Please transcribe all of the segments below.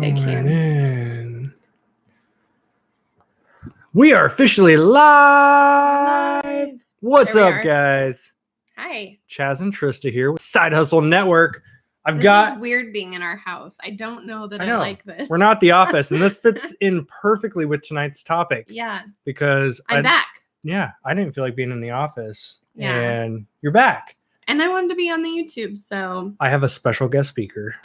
They can. In. We are officially live. What's up, guys? Hi. Chaz and Trista here with Side Hustle Network. This is weird being in our house. I don't know that I like this. We're not the office, and this fits in perfectly with tonight's topic. Yeah. Because I'm back. Yeah, I didn't feel like being in the office. Yeah. And you're back. And I wanted to be on the YouTube, so. I have a special guest speaker.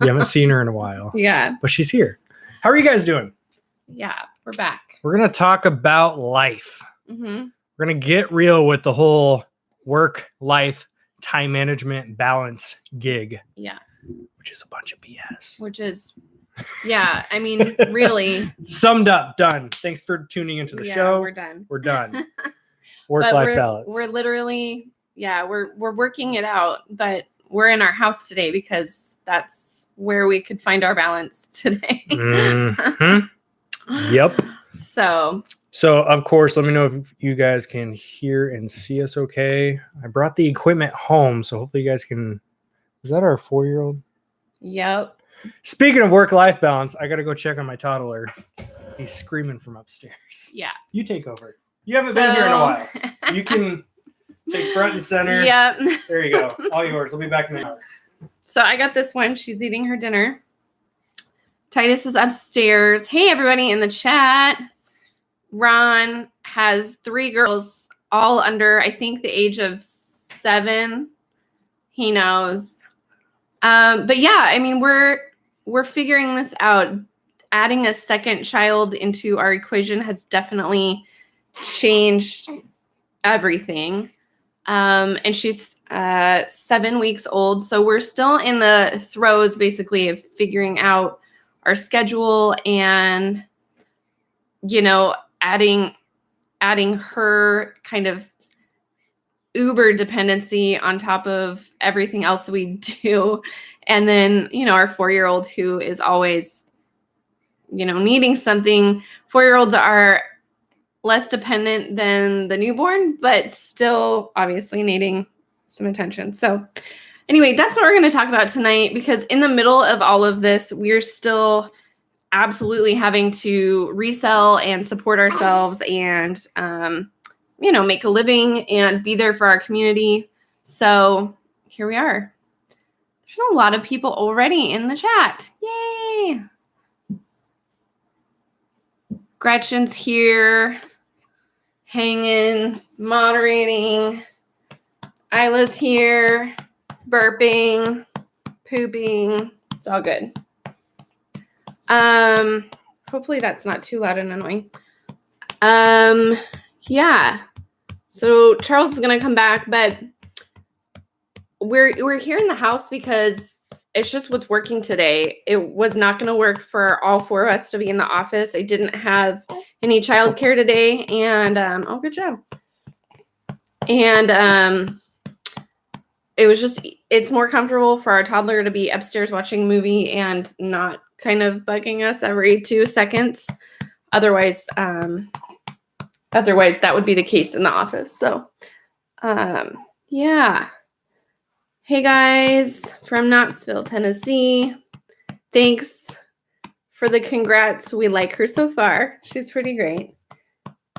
You haven't seen her in a while. Yeah. But she's here. How are you guys doing? Yeah, we're back. We're going to talk about life. Mm-hmm. We're going to get real with the whole work, life, time management, balance gig. Yeah. Which is a bunch of BS. Which is, yeah, I mean, really. Summed up, done. Thanks for tuning into the show. We're done. We're done. Work-life balance. We're literally, we're working it out, but we're in our house today because that's where we could find our balance today. Mm-hmm. Yep. So, of course, let me know if you guys can hear and see us okay. I brought the equipment home, so hopefully you guys can. Is that our 4-year-old? Yep. Speaking of work-life balance, I got to go check on my toddler. He's screaming from upstairs. Yeah. You take over. You haven't been here in a while. You can take front and center. Yep. There you go. All yours. I'll be back in an hour. So I got this one. She's eating her dinner. Titus is upstairs. Hey, everybody in the chat. Ron has 3 girls, all under, I think, the age of 7. He knows. But yeah, I mean, we're figuring this out. Adding a second child into our equation has definitely changed everything. And she's 7 weeks old. So we're still in the throes, basically, of figuring out our schedule and, adding her kind of uber dependency on top of everything else we do. And then, our 4-year-old who is always, needing something. 4-year-olds are less dependent than the newborn, but still obviously needing some attention. So anyway, that's what we're going to talk about tonight, because in the middle of all of this, we're still absolutely having to resell and support ourselves and, make a living and be there for our community. So here we are. There's a lot of people already in the chat. Yay. Gretchen's here, hanging, moderating. Isla's here, burping, pooping. It's all good. Hopefully that's not too loud and annoying. Yeah. So Charles is gonna come back, but we're here in the house because it's just what's working today. It was not going to work for all 4 of us to be in the office. I didn't have any childcare today, and good job. And it's more comfortable for our toddler to be upstairs watching a movie and not kind of bugging us every 2 seconds. Otherwise, that would be the case in the office. So, yeah. Hey guys from Knoxville, Tennessee. Thanks for the congrats. We like her so far. She's pretty great.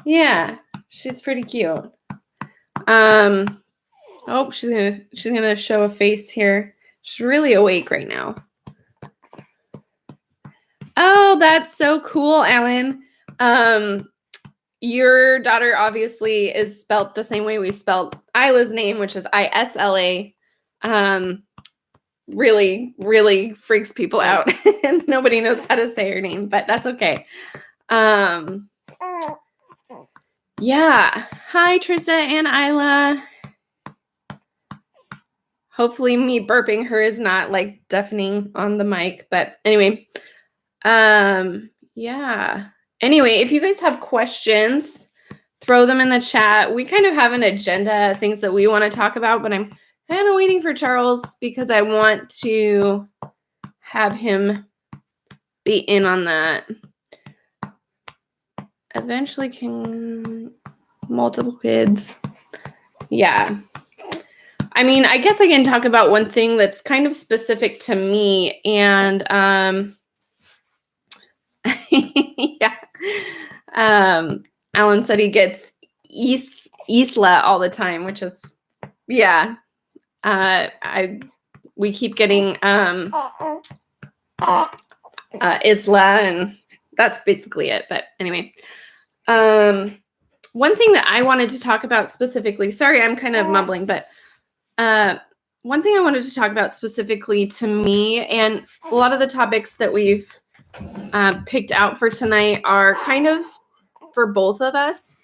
Yeah, she's pretty cute. Oh, she's gonna show a face here. She's really awake right now. Oh, that's so cool, Alan. Your daughter obviously is spelt the same way we spelled Isla's name, which is Isla. Really, really freaks people out. And nobody knows how to say her name, but that's okay. Yeah. Hi, Trista and Isla. Hopefully me burping her is not like deafening on the mic, but anyway. Yeah. Anyway, if you guys have questions, throw them in the chat. We kind of have an agenda, things that we want to talk about, but I'm kind of waiting for Charles because I want to have him be in on that. Eventually can multiple kids. Yeah. I mean, I guess I can talk about one thing that's kind of specific to me. And Yeah. Alan said he gets Isla all the time, which is, yeah. We keep getting Isla, and that's basically it. But anyway, one thing that I wanted to talk about specifically, sorry, I'm kind of mumbling, but one thing I wanted to talk about specifically to me, and a lot of the topics that we've picked out for tonight are kind of for both of us.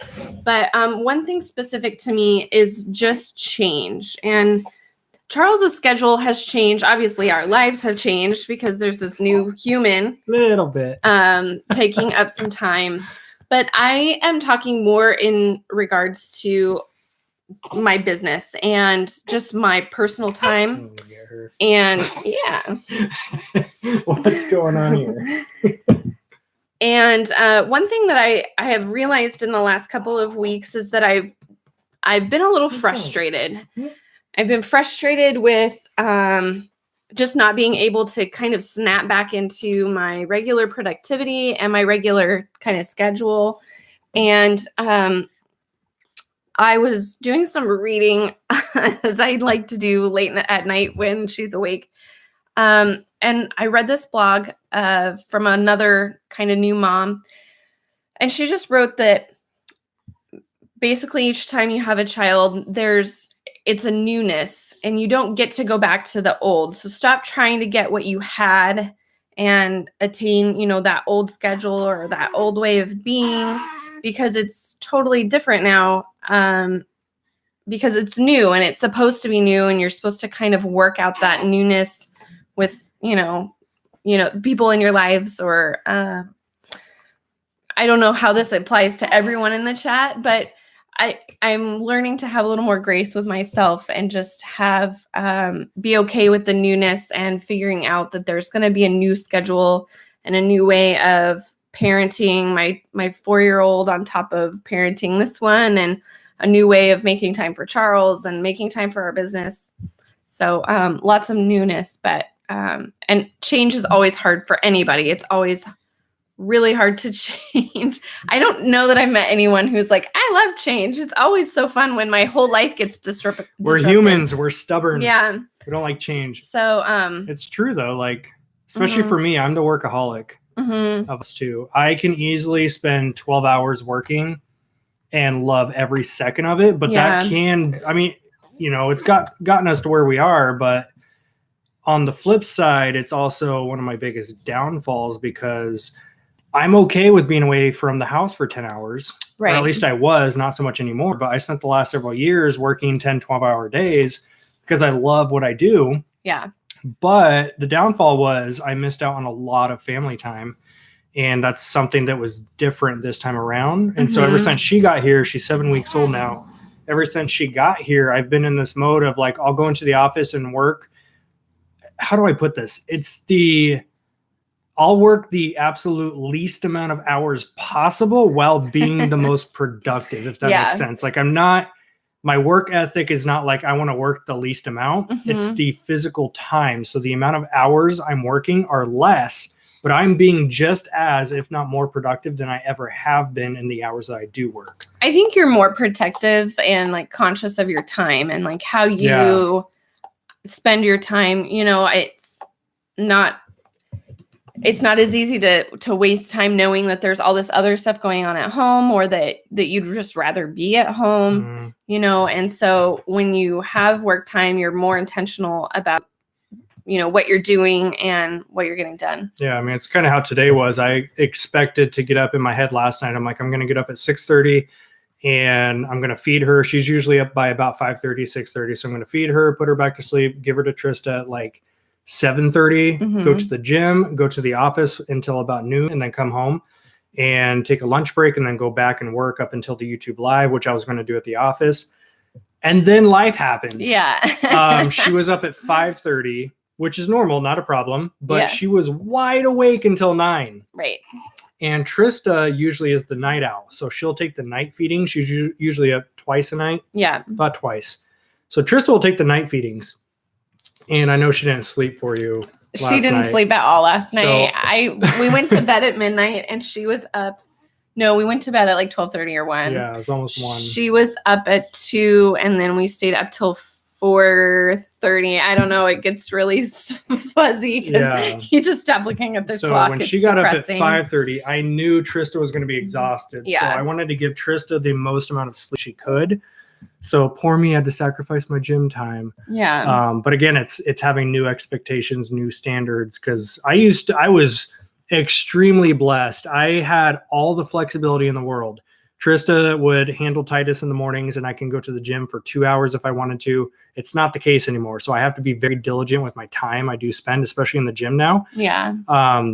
But one thing specific to me is just change. And Charles's schedule has changed. Obviously, our lives have changed because there's this new human little bit taking up some time. But I am talking more in regards to my business and just my personal time. And yeah. What's going on here? And one thing that I have realized in the last couple of weeks is that I've been a little frustrated. I've been frustrated with just not being able to kind of snap back into my regular productivity and my regular kind of schedule. And I was doing some reading, as I like to do late at night when she's awake. And I read this blog from another kind of new mom. And she just wrote that basically each time you have a child, it's a newness and you don't get to go back to the old. So stop trying to get what you had and attain, that old schedule or that old way of being, because it's totally different now. Because it's new and it's supposed to be new, and you're supposed to kind of work out that newness with, people in your lives, or I don't know how this applies to everyone in the chat, but I'm learning to have a little more grace with myself and just be okay with the newness and figuring out that there's going to be a new schedule and a new way of parenting my 4-year-old on top of parenting this one, and a new way of making time for Charles and making time for our business. So lots of newness, but and change is always hard for anybody. It's always really hard to change. I don't know that I've met anyone who's like, I love change. It's always so fun when my whole life gets disrupted. We're humans. We're stubborn. Yeah. We don't like change. So it's true though. Like, especially for me, I'm the workaholic of us two. I can easily spend 12 hours working and love every second of it. But that it's gotten us to where we are. But on the flip side, it's also one of my biggest downfalls, because I'm okay with being away from the house for 10 hours. Right. Or at least I was, not so much anymore. But I spent the last several years working 10, 12-hour days because I love what I do. Yeah. But the downfall was I missed out on a lot of family time. And that's something that was different this time around. And so ever since she got here, she's 7 weeks old now. Ever since she got here, I've been in this mode of like, I'll go into the office and work. How do I put this? I'll work the absolute least amount of hours possible while being the most productive, if that makes sense. Like my work ethic is not like I want to work the least amount. It's the physical time. So the amount of hours I'm working are less, but I'm being just as, if not more productive than I ever have been in the hours that I do work. I think you're more protective and like conscious of your time and like how you spend your time. It's not as easy to waste time knowing that there's all this other stuff going on at home, or that you'd just rather be at home, and so when you have work time, you're more intentional about, what you're doing and what you're getting done. Yeah. I mean, it's kind of how today was. I expected to get up in my head last night. I'm like, I'm going to get up at 6:30 and I'm going to feed her. She's usually up by about 5:30, 6:30. So I'm going to feed her, put her back to sleep, give her to Trista at like 7:30, go to the gym, go to the office until about noon, and then come home and take a lunch break and then go back and work up until the YouTube live, which I was going to do at the office. And then life happens. Yeah. She was up at 5:30, which is normal, not a problem, but she was wide awake until 9. Right. And Trista usually is the night owl. So she'll take the night feeding. She's usually up twice a night. Yeah. About twice. So Trista will take the night feedings. And I know she didn't sleep for you She didn't sleep at all last night. We went to bed at midnight and she was up. No, we went to bed at like 12:30 or 1. Yeah, it was almost 1. She was up at 2 and then we stayed up till 4:30. I don't know. It gets really fuzzy because you just stop looking at the clock. So when she got up at 5:30, I knew Trista was going to be exhausted. Yeah. So I wanted to give Trista the most amount of sleep she could. So poor me had to sacrifice my gym time. Yeah. But again, it's having new expectations, new standards. Because I was extremely blessed. I had all the flexibility in the world. Trista would handle Titus in the mornings and I can go to the gym for 2 hours if I wanted to. It's not the case anymore. So I have to be very diligent with my time I do spend, especially in the gym now. Yeah.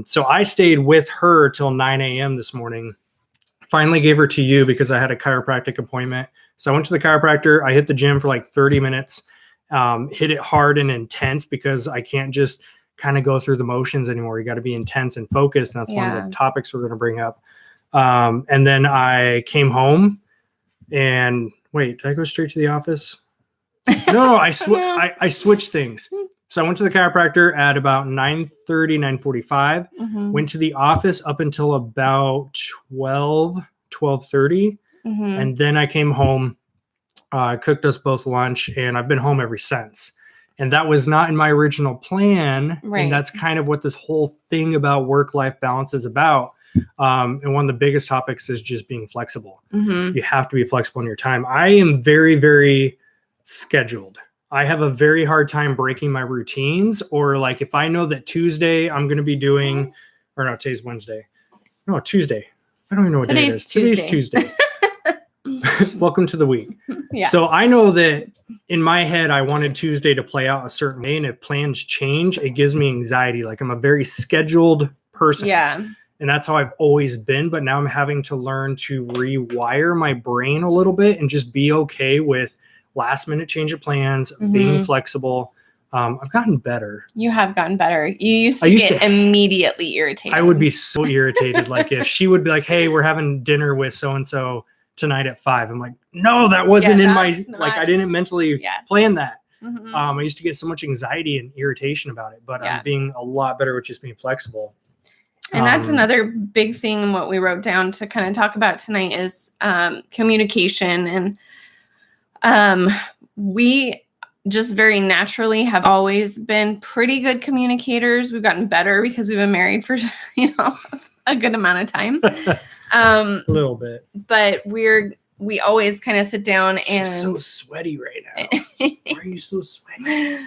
So I stayed with her till 9 a.m. this morning. Finally gave her to you because I had a chiropractic appointment. So I went to the chiropractor. I hit the gym for like 30 minutes, hit it hard and intense because I can't just kind of go through the motions anymore. You got to be intense and focused. And that's one of the topics we're going to bring up. And then I came home and wait, did I go straight to the office? No, I switched things. So I went to the chiropractor at about 9:30, 9:45, went to the office up until about 12:30. And then I came home, cooked us both lunch, and I've been home ever since. And that was not in my original plan. Right. And that's kind of what this whole thing about work-life balance is about. And one of the biggest topics is just being flexible. You have to be flexible in your time. I am very, very scheduled. I have a very hard time breaking my routines, or like if I know that Tuesday I'm going to be doing, or no, today's Wednesday. No, Tuesday. I don't even know what day it is. Today's Tuesday. Welcome to the week. Yeah. So I know that in my head, I wanted Tuesday to play out a certain way. And if plans change, it gives me anxiety. Like I'm a very scheduled person. Yeah. And that's how I've always been. But now I'm having to learn to rewire my brain a little bit and just be okay with last minute change of plans, being flexible. I've gotten better. You have gotten better. You used to get immediately irritated. I would be so irritated. Like if she would be like, hey, we're having dinner with so-and-so tonight at 5. I'm like, no, that wasn't in my, like, I didn't mentally plan that. I used to get so much anxiety and irritation about it, but I'm being a lot better with just being flexible. And that's another big thing. What we wrote down to kind of talk about tonight is communication. And we just very naturally have always been pretty good communicators. We've gotten better because we've been married for, a good amount of time. A little bit. But we always kind of sit down and she's so sweaty right now. Why are you so sweaty?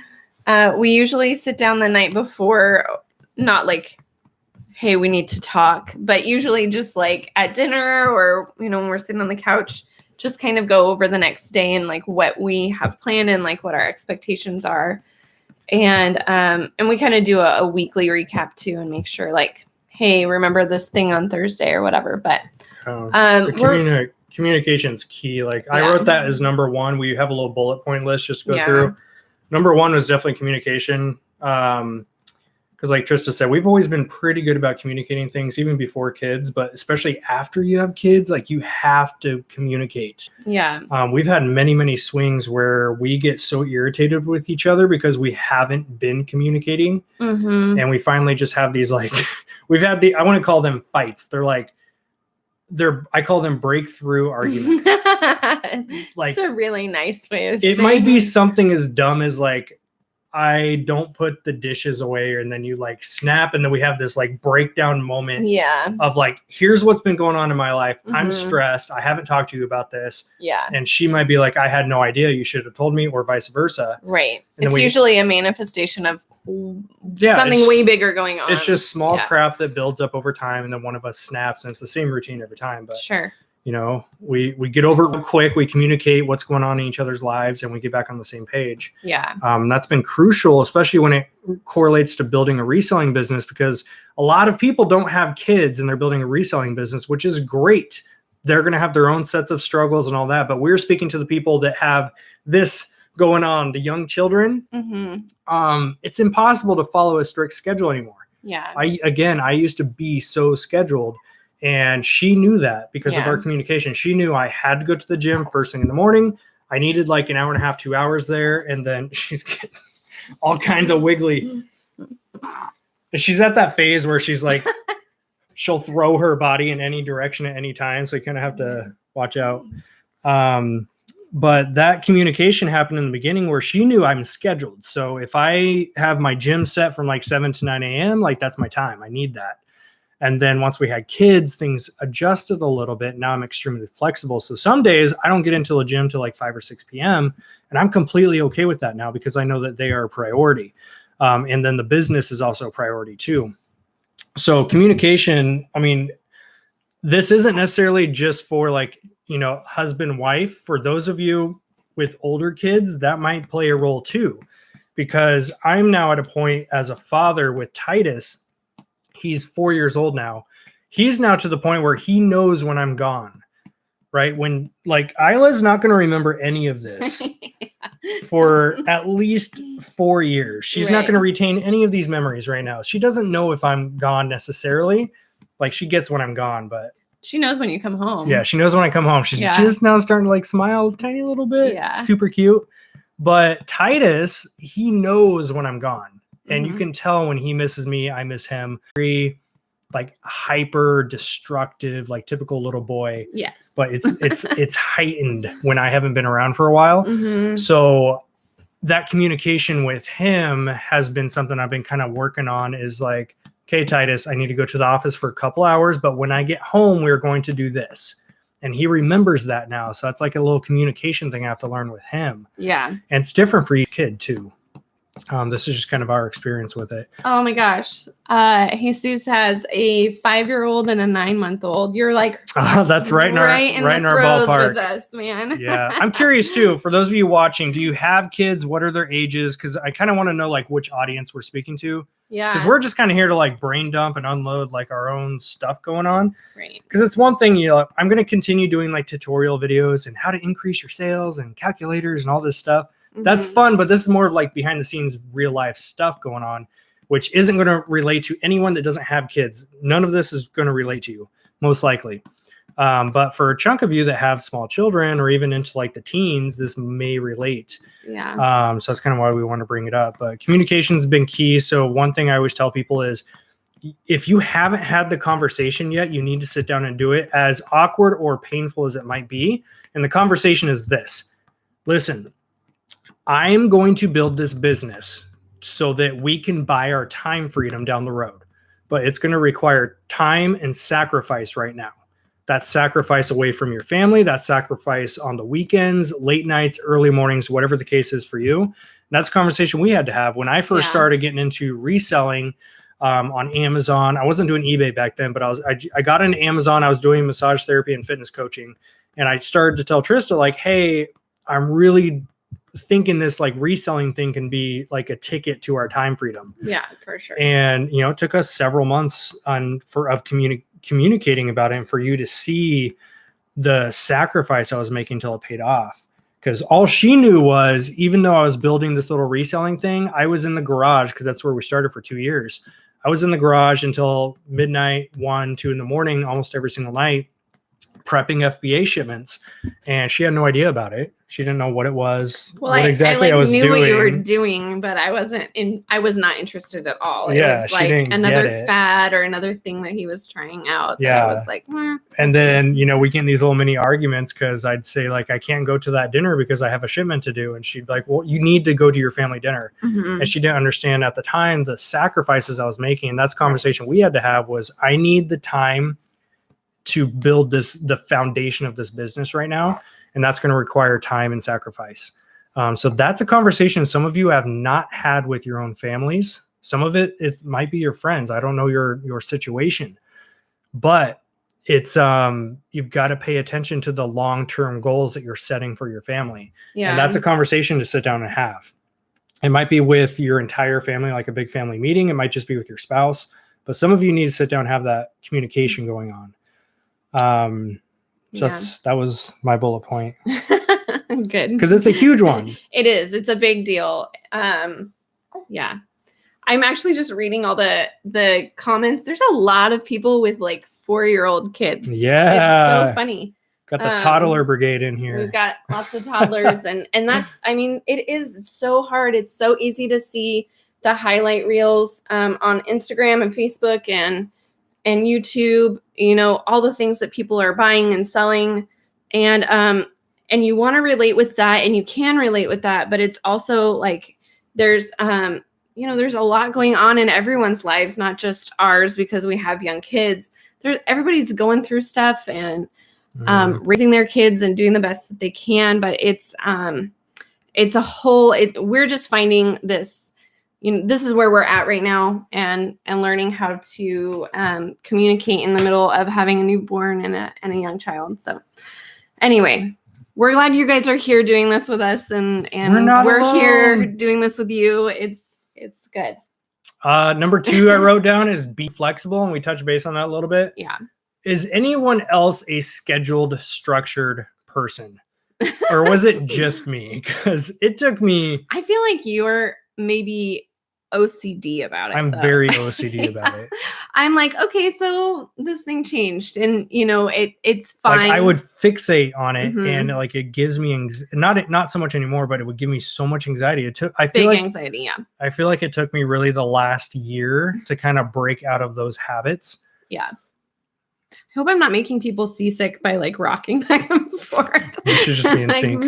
We usually sit down the night before, not like, hey, we need to talk, but usually just like at dinner or, when we're sitting on the couch, just kind of go over the next day and like what we have planned and like what our expectations are. And we kind of do a weekly recap too and make sure like, hey, remember this thing on Thursday or whatever. But communication's key. Like I wrote that as number 1. We have a little bullet point list just to go through. Number 1 was definitely communication. Because like Trista said, we've always been pretty good about communicating things even before kids, but especially after you have kids, like you have to communicate. Yeah. We've had many, many swings where we get so irritated with each other because we haven't been communicating. And we finally just have these like, I want to call them fights. I call them breakthrough arguments. Like it's a really nice way of saying it. Might be something as dumb as like, I don't put the dishes away, and then you like snap, and then we have this like breakdown moment of like, here's what's been going on in my life. I'm stressed. I haven't talked to you about this. Yeah. And she might be like, I had no idea. You should have told me, or vice versa. Right. And it's usually a manifestation of something way bigger going on. It's just small crap that builds up over time, and then one of us snaps, and it's the same routine every time. But sure. We get over it real quick. We communicate what's going on in each other's lives and we get back on the same page. Yeah. That's been crucial, especially when it correlates to building a reselling business, because a lot of people don't have kids and they're building a reselling business, which is great. They're going to have their own sets of struggles and all that. But we're speaking to the people that have this going on, the young children. It's impossible to follow a strict schedule anymore. Yeah. I used to be so scheduled. And she knew that because of our communication. She knew I had to go to the gym first thing in the morning. I needed like an hour and a half, 2 hours there. And then she's getting all kinds of wiggly. she's at that phase where she's like, she'll throw her body in any direction at any time. So you kind of have to watch out. But that communication happened in the beginning where she knew I'm scheduled. So if I have my gym set from like 7 to 9 a.m., like that's my time. I need that. And then once we had kids, things adjusted a little bit. Now I'm extremely flexible. So some days I don't get into the gym till like 5 or 6 p.m. And I'm completely okay with that now because I know that they are a priority. And then the business is also a priority too. So communication, I mean, this isn't necessarily just for like, husband, wife. For those of you with older kids, that might play a role too, because I'm now at a point as a father with Titus. He's 4 years old now. He's now to the point where he knows when I'm gone, right? When like Isla's not going to remember any of this for at least 4 years. She's not going to retain any of these memories right now. She doesn't know if I'm gone necessarily. Like she gets when I'm gone, but she knows when you come home. Yeah, she knows when I come home. She's just now starting to like smile a tiny little bit. Yeah. Super cute. But Titus, he knows when I'm gone. And you can tell when he misses me, I miss him. Very like hyper destructive, like typical little boy. Yes. But it's heightened when I haven't been around for a while. So that communication with him has been something I've been kind of working on, is like, okay, Titus, I need to go to the office for a couple hours, but when I get home, we're going to do this. And he remembers that now. So that's like a little communication thing I have to learn with him. Yeah. And it's different for each kid too. This is just kind of our experience with it. Oh my gosh. Jesus has a 5-year-old and a 9-month-old. You're like, that's right in our ballpark with us, man. Yeah. I'm curious too, for those of you watching, do you have kids? What are their ages? Cause I kind of want to know like which audience we're speaking to. Yeah. Cause we're just kind of here to like brain dump and unload like our own stuff going on. Right. Cause it's one thing, I'm going to continue doing like tutorial videos and how to increase your sales and calculators and all this stuff. That's fun, but this is more of like behind the scenes, real life stuff going on, which isn't going to relate to anyone that doesn't have kids. None of this is going to relate to you, most likely. But for a chunk of you that have small children or even into like the teens, this may relate. Yeah. So that's kind of why we want to bring it up. But communication has been key. So one thing I always tell people is, if you haven't had the conversation yet, you need to sit down and do it, as awkward or painful as it might be. And the conversation is this: listen, I am going to build this business so that we can buy our time freedom down the road, but it's going to require time and sacrifice right now. That's sacrifice away from your family. That's sacrifice on the weekends, late nights, early mornings, whatever the case is for you. And that's a conversation we had to have. When I first started getting into reselling on Amazon, I wasn't doing eBay back then, but I got into Amazon. I was doing massage therapy and fitness coaching. And I started to tell Trista, like, hey, I'm really thinking this like reselling thing can be like a ticket to our time freedom. Yeah, for sure. And, it took us several months of communicating about it, and for you to see the sacrifice I was making till it paid off. Because all she knew was, even though I was building this little reselling thing, I was in the garage, because that's where we started for 2 years. I was in the garage until midnight, 1, 2 in the morning, almost every single night, prepping FBA shipments. And she had no idea about it. She didn't know what it was. Well, what exactly I was knew doing. what you were doing, but I was not interested at all. It Yeah, was like another fad or another thing that he was trying out. Yeah. I was like, and then, we get in these little mini arguments, because I'd say like, I can't go to that dinner because I have a shipment to do. And she'd be like, well, you need to go to your family dinner. And she didn't understand at the time the sacrifices I was making. And that's a conversation we had to have, was I need the time to build the foundation of this business right now. And that's going to require time and sacrifice. So that's a conversation some of you have not had with your own families. Some of it might be your friends. I don't know your situation, but it's you've got to pay attention to the long-term goals that you're setting for your family. Yeah. And that's a conversation to sit down and have. It might be with your entire family, like a big family meeting. It might just be with your spouse, but some of you need to sit down and have that communication going on. So that was my bullet point. Good. Because it's a huge one. It is. It's a big deal. Yeah. I'm actually just reading all the comments. There's a lot of people with like 4-year-old kids. Yeah. It's so funny. Got the toddler brigade in here. We've got lots of toddlers and that's, it's so hard. It's so easy to see the highlight reels on Instagram and Facebook and YouTube, you know, all the things that people are buying and selling. And you want to relate with that, and you can relate with that, but it's also like there's you know, there's a lot going on in everyone's lives, not just ours, because we have young kids. Everybody's going through stuff and raising their kids and doing the best that they can, but it's a whole, we're just finding this, you know, this is where we're at right now, and learning how to communicate in the middle of having a newborn and a young child. So anyway, we're glad you guys are here doing this with us, and we're here doing this with you. It's good. Number 2 I wrote down is be flexible, and we touched base on that a little bit. Yeah. Is anyone else a scheduled, structured person? Or was it just me? Because it took me... I feel like you're maybe OCD about it. I'm very OCD about it. I'm like, okay, so this thing changed, and you know, it's fine. Like I would fixate on it, and like it gives me not so much anymore, but it would give me so much anxiety. I feel like anxiety, yeah. I feel like it took me really the last year to kind of break out of those habits. Yeah. I hope I'm not making people seasick by like rocking back and forth. We should just be in sync.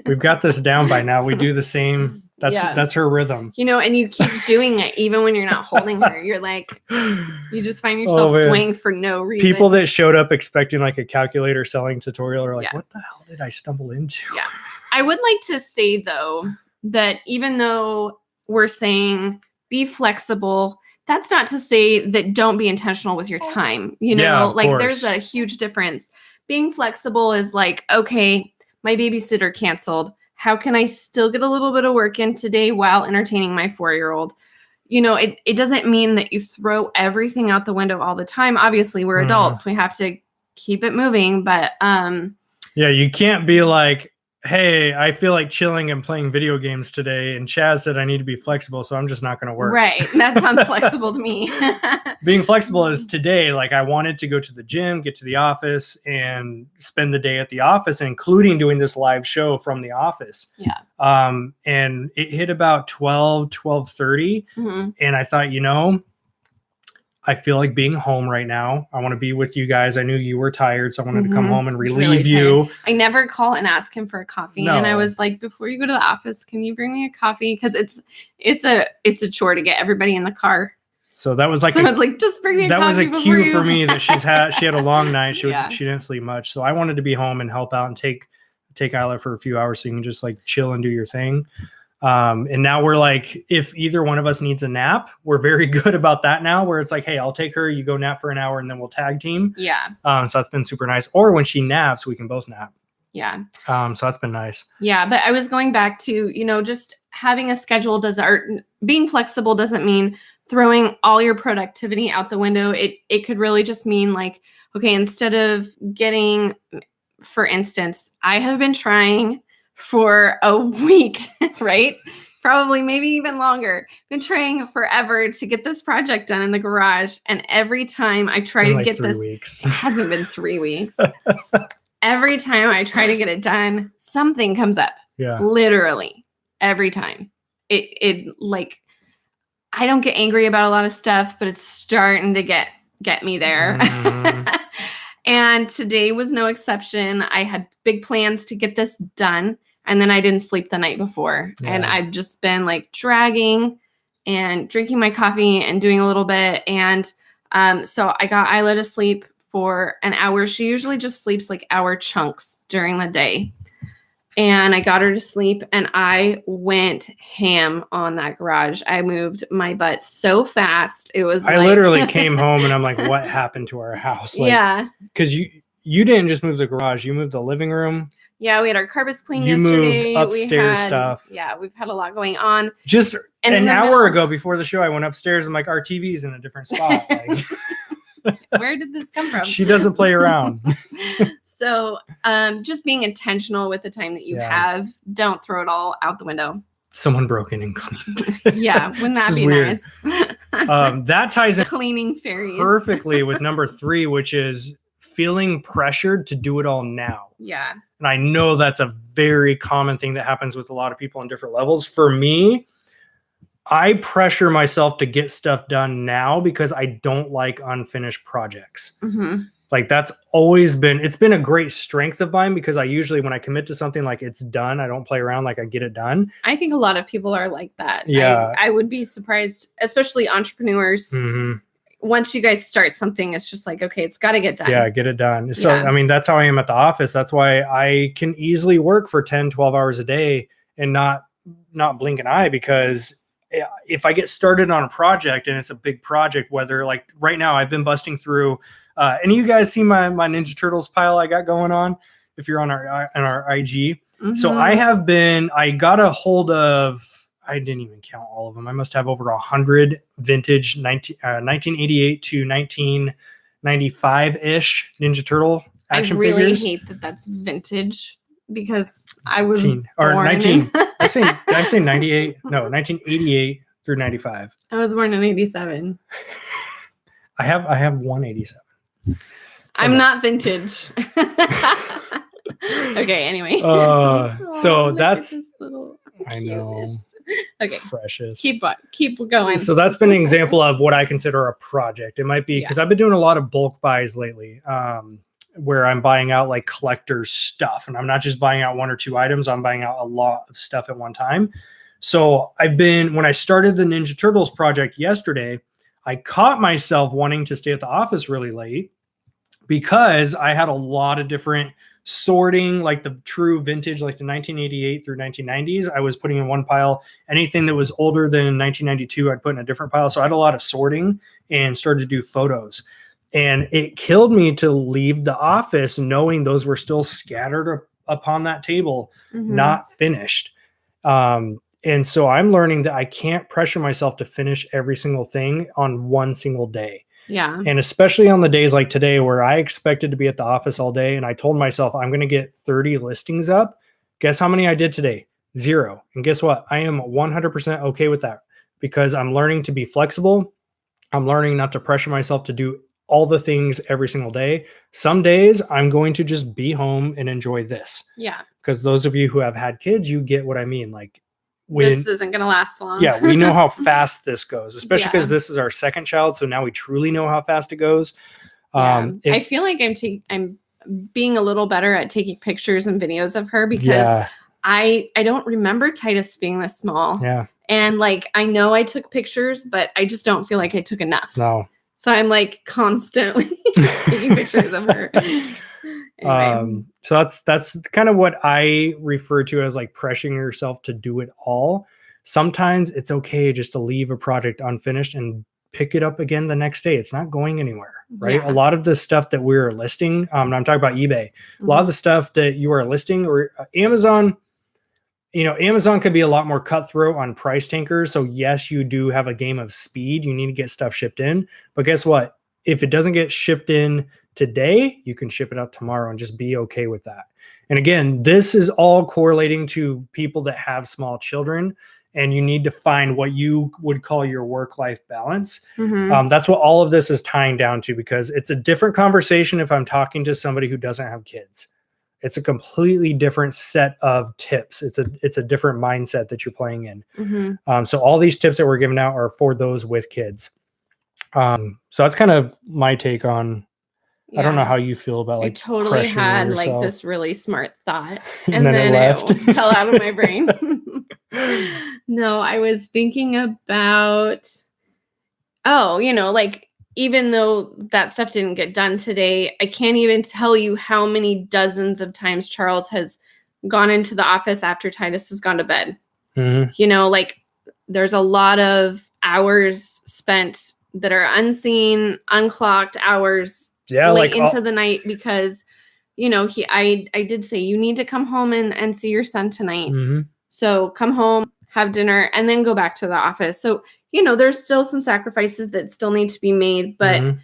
We've got this down by now. We do the same. That's her rhythm. You know, and you keep doing it even when you're not holding her. You're like, you just find yourself swaying for no reason. People that showed up expecting like a calculator selling tutorial are like, what the hell did I stumble into? Yeah. I would like to say though, that even though we're saying be flexible, that's not to say that don't be intentional with your time. You know, like there's a huge difference. Being flexible is like, okay, my babysitter canceled. How can I still get a little bit of work in today while entertaining my 4-year-old? You know, it doesn't mean that you throw everything out the window all the time. Obviously, we're adults. We have to keep it moving. But yeah, you can't be like, hey, I feel like chilling and playing video games today, and Chaz said I need to be flexible, so I'm just not going to work. Right. That sounds flexible to me. Being flexible is today, like I wanted to go to the gym, get to the office, and spend the day at the office, including doing this live show from the office. Yeah. And it hit about 12:30, and I thought, you know, I feel like being home right now. I want to be with you guys. I knew you were tired, so I wanted to come home and relieve you. I never call and ask him for a coffee. No. And I was like, before you go to the office, can you bring me a coffee? Because it's a chore to get everybody in the car. So that was like, I was like, just bring me a coffee. That was a cue for me that she had a long night. She didn't sleep much. So I wanted to be home and help out and take Isla for a few hours so you can just like chill and do your thing. And now we're like, if either one of us needs a nap, we're very good about that now, where it's like, hey, I'll take her, you go nap for an hour, and then we'll tag team. Yeah. So that's been super nice. Or when she naps, we can both nap. Yeah. So that's been nice. Yeah. But I was going back to, you know, just having a schedule being flexible doesn't mean throwing all your productivity out the window. It could really just mean like, okay, instead of getting, for instance, I have been trying for a week, right? Probably maybe even longer. Been trying forever to get this project done in the garage. And every time I try to get this, it hasn't been 3 weeks. Every time I try to get it done, something comes up. Yeah. Literally every time. It like, I don't get angry about a lot of stuff, but it's starting to get me there. And today was no exception. I had big plans to get this done. And then I didn't sleep the night before. Yeah. And I've just been like dragging and drinking my coffee and doing a little bit. And so I got Isla to sleep for an hour. She usually just sleeps like hour chunks during the day. And I got her to sleep, and I went ham on that garage. I moved my butt so fast. It was I literally came home and I'm like, what happened to our house? Like, yeah. Because you didn't just move the garage. You moved the living room. Yeah, we had our carpets cleaned yesterday. You moved upstairs stuff. Yeah, we've had a lot going on. Just an hour ago before the show, I went upstairs and like our TV's in a different spot. Like, where did this come from? She doesn't play around. So just being intentional with the time that you have. Don't throw it all out the window. Someone broke in and cleaned. Yeah, wouldn't that be nice? That ties in cleaning fairies perfectly with number 3, which is feeling pressured to do it all now. Yeah. And I know that's a very common thing that happens with a lot of people on different levels. For me, I pressure myself to get stuff done now because I don't like unfinished projects. Like that's always been, it's been a great strength of mine because I usually, when I commit to something, like it's done, I don't play around, like I get it done. I think a lot of people are like that. Yeah. I would be surprised, especially entrepreneurs. Once you guys start something, it's just like, okay, it's got to get done. Yeah, get it done. So, I mean, that's how I am at the office. That's why I can easily work for 10, 12 hours a day and not blink an eye, because if I get started on a project and it's a big project, whether like right now I've been busting through, and you guys see my Ninja Turtles pile I got going on, if you're on our IG. So I got a hold of, I didn't even count all of them. I must have over 100 vintage 1988 to 1995-ish Ninja Turtle action figures. I really hate that that's vintage because I was born did I say 98? No, 1988 through 95. I was born in 87. I have 187. I'm not vintage. Okay, anyway. So that's little I know. Okay. Precious. Keep going. So that's been an example of what I consider a project. It might be because I've been doing a lot of bulk buys lately, where I'm buying out like collector's stuff, and I'm not just buying out one or two items. I'm buying out a lot of stuff at one time. So when I started the Ninja Turtles project yesterday, I caught myself wanting to stay at the office really late because I had a lot of different sorting, like the true vintage, like the 1988 through 1990s. I was putting in one pile. Anything that was older than 1992, I'd put in a different pile. So I had a lot of sorting and started to do photos. And it killed me to leave the office knowing those were still scattered upon that table, not finished. And so I'm learning that I can't pressure myself to finish every single thing on one single day. Yeah. And especially on the days like today where I expected to be at the office all day and I told myself I'm going to get 30 listings up. Guess how many I did today? 0. And guess what? I am 100% okay with that because I'm learning to be flexible. I'm learning not to pressure myself to do all the things every single day. Some days I'm going to just be home and enjoy this. Yeah. Because those of you who have had kids, you get what I mean. Like, this isn't going to last long. Yeah, we know how fast this goes, especially because this is our second child. So now we truly know how fast it goes. I feel like I'm being a little better at taking pictures and videos of her because I don't remember Titus being this small. Yeah. And like, I know I took pictures, but I just don't feel like I took enough. No. So I'm like constantly taking pictures of her. Anyway. So that's kind of what I refer to as like pressuring yourself to do it all. Sometimes it's okay just to leave a project unfinished and pick it up again the next day. It's not going anywhere, right? Yeah. A lot of the stuff that we're listing, and I'm talking about eBay, a lot of the stuff that you are listing or Amazon, Amazon could be a lot more cutthroat on price tankers. So yes, you do have a game of speed. You need to get stuff shipped in, but guess what? If it doesn't get shipped in today, you can ship it out tomorrow and just be okay with that. And again, this is all correlating to people that have small children, and you need to find what you would call your work-life balance. That's what all of this is tying down to, because it's a different conversation if I'm talking to somebody who doesn't have kids. It's a completely different set of tips. It's a different mindset that you're playing in. So all these tips that we're giving out are for those with kids. So that's kind of my take on. I don't know how you feel about like. I totally had yourself. like this really smart thought, and then it left. It fell out of my brain. No, I was thinking about, like even though that stuff didn't get done today, I can't even tell you how many dozens of times Charles has gone into the office after Titus has gone to bed. Like there's a lot of hours spent that are unseen, unclocked hours late into the night because, I did say you need to come home and see your son tonight. So come home, have dinner, and then go back to the office. So, there's still some sacrifices that still need to be made. But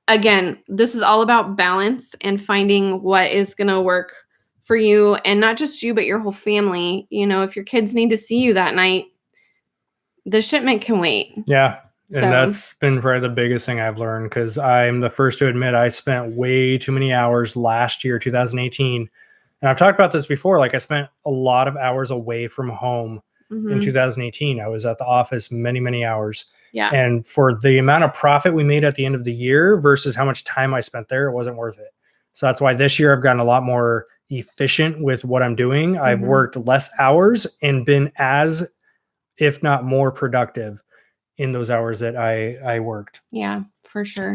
again, this is all about balance and finding what is going to work for you, and not just you, but your whole family. If your kids need to see you that night, the shipment can wait. Yeah. And that's been probably the biggest thing I've learned, because I'm the first to admit I spent way too many hours last year, 2018. And I've talked about this before. Like I spent a lot of hours away from home in 2018. I was at the office many, many hours. Yeah. And for the amount of profit we made at the end of the year versus how much time I spent there, it wasn't worth it. So that's why this year I've gotten a lot more efficient with what I'm doing. I've worked less hours and been as, if not more productive in those hours that I worked. Yeah, for sure.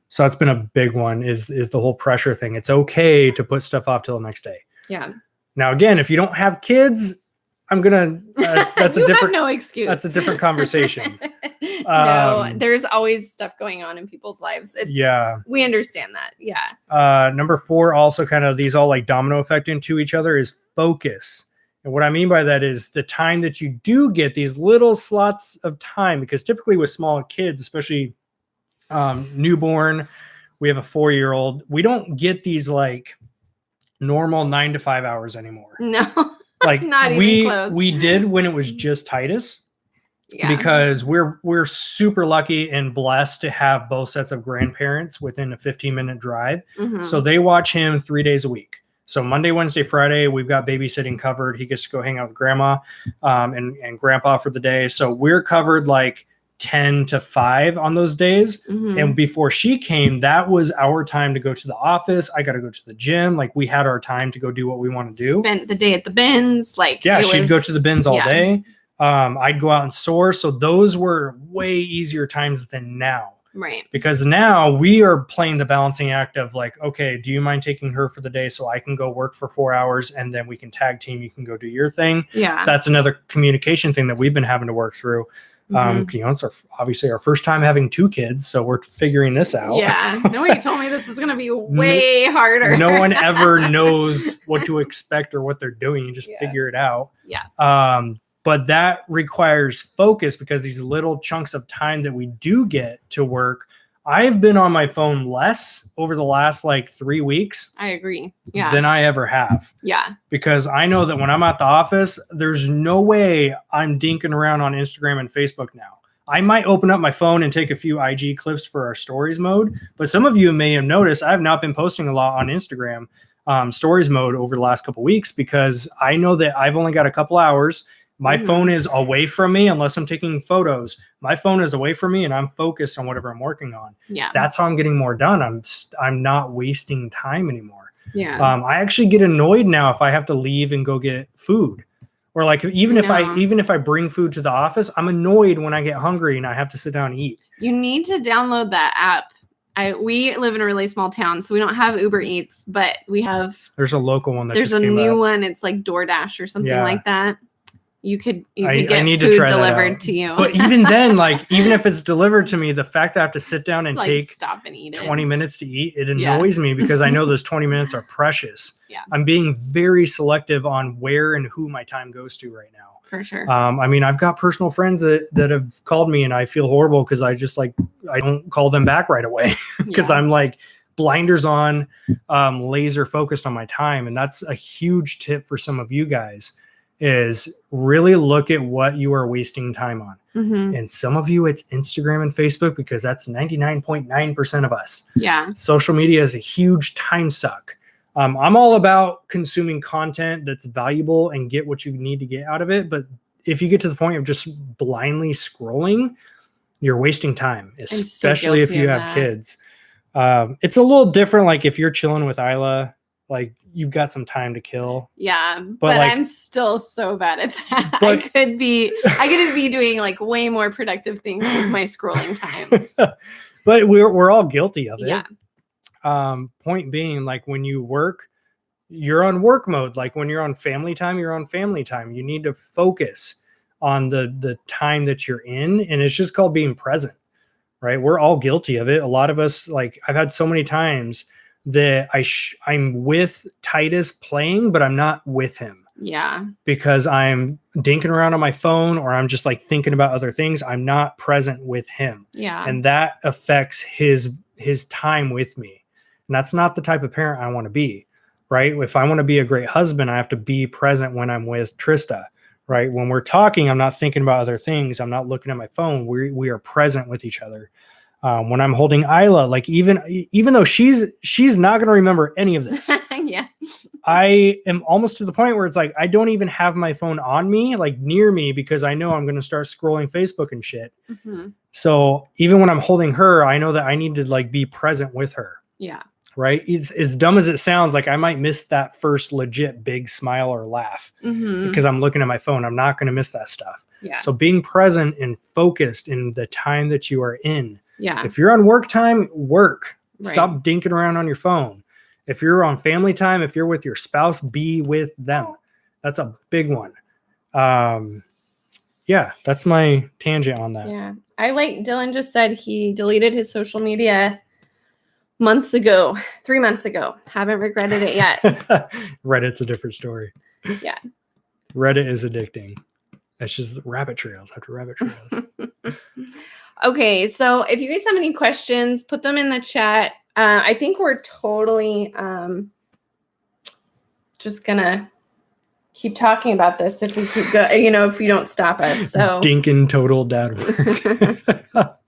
So that's been a big one is the whole pressure thing. It's okay to put stuff off till the next day. Yeah. Now, again, if you don't have kids, that's a different, no excuse. That's a different conversation. No, there's always stuff going on in people's lives. We understand that. Yeah. Number 4, also kind of these all like domino effect into each other is focus. And what I mean by that is the time that you do get these little slots of time, because typically with small kids, especially newborn, we have a 4-year-old, we don't get these like normal 9 to 5 hours anymore. No, like not even close. We did when it was just Titus, because we're super lucky and blessed to have both sets of grandparents within a 15-minute drive. So they watch him 3 days a week. So Monday, Wednesday, Friday, we've got babysitting covered. He gets to go hang out with grandma and grandpa for the day. So we're covered like 10 to 5 on those days. And before she came, that was our time to go to the office. I got to go to the gym. Like we had our time to go do what we want to do. Spent the day at the bins. Like she'd go to the bins all day. I'd go out and source. So those were way easier times than now. Right. Because now we are playing the balancing act of like, okay, do you mind taking her for the day so I can go work for 4 hours and then we can tag team, you can go do your thing. Yeah. That's another communication thing that we've been having to work through. It's obviously our first time having 2 kids, so we're figuring this out. Yeah. Nobody told me this is going to be way harder. No one ever knows what to expect or what they're doing. You just figure it out. Yeah. But that requires focus because these little chunks of time that we do get to work, I've been on my phone less over the last like 3 weeks. I agree. Yeah. Than I ever have. Yeah. Because I know that when I'm at the office, there's no way I'm dinking around on Instagram and Facebook now. I might open up my phone and take a few IG clips for our stories mode, but some of you may have noticed I have not been posting a lot on Instagram stories mode over the last couple of weeks because I know that I've only got a couple hours. My phone is away from me unless I'm taking photos. My phone is away from me and I'm focused on whatever I'm working on. Yeah. That's how I'm getting more done. I'm not wasting time anymore. Yeah. I actually get annoyed now if I have to leave and go get food. Or like even if I bring food to the office, I'm annoyed when I get hungry and I have to sit down and eat. You need to download that app. We live in a really small town, so we don't have Uber Eats, but we have. There's a local one that there's a new one. It's like DoorDash or something like that. You could get food delivered to you. But even then, like, even if it's delivered to me, the fact that I have to sit down and like stop and eat 20 minutes to eat, it annoys me because I know those 20 minutes are precious. Yeah. I'm being very selective on where and who my time goes to right now. For sure. I mean, I've got personal friends that have called me and I feel horrible because I don't call them back right away because I'm like blinders on, laser focused on my time. And that's a huge tip for some of you guys. Is really look at what you are wasting time on. And some of you, it's Instagram and Facebook because that's 99.9% of us. Yeah. Social media is a huge time suck. I'm all about consuming content that's valuable and get what you need to get out of it. But if you get to the point of just blindly scrolling, you're wasting time, especially if you have kids. It's a little different. Like if you're chilling with Isla, like you've got some time to kill. Yeah. But like, I'm still so bad at that. I could be doing like way more productive things with my scrolling time. But we're all guilty of it. Yeah. Point being, like when you work, you're on work mode. Like when you're on family time, you're on family time. You need to focus on the time that you're in. And it's just called being present, right? We're all guilty of it. A lot of us, like I've had so many times that I'm with Titus playing, but I'm not with him. Yeah. Because I'm dinking around on my phone or I'm just like thinking about other things. I'm not present with him. Yeah. And that affects his time with me. And that's not the type of parent I want to be, right? If I want to be a great husband, I have to be present when I'm with Trista, right? When we're talking, I'm not thinking about other things. I'm not looking at my phone. We are present with each other. When I'm holding Isla, like even though she's not going to remember any of this, yeah, I am almost to the point where it's like I don't even have my phone on me, like near me, because I know I'm going to start scrolling Facebook and shit. Mm-hmm. So even when I'm holding her, I know that I need to like be present with her. Yeah. Right. It's as dumb as it sounds. Like I might miss that first legit big smile or laugh because I'm looking at my phone. I'm not going to miss that stuff. Yeah. So being present and focused in the time that you are in. Yeah. If you're on work time, work. Right. Stop dinking around on your phone. If you're on family time, if you're with your spouse, be with them. That's a big one. Yeah, that's my tangent on that. Yeah. I like Dylan just said he deleted his social media months ago, 3 months ago. Haven't regretted it yet. Reddit's a different story. Yeah. Reddit is addicting. It's just rabbit trails after rabbit trails. Okay, so if you guys have any questions, put them in the chat. I think we're totally just gonna keep talking about this if we keep going, if we don't stop us. So Dinkin' total dad work.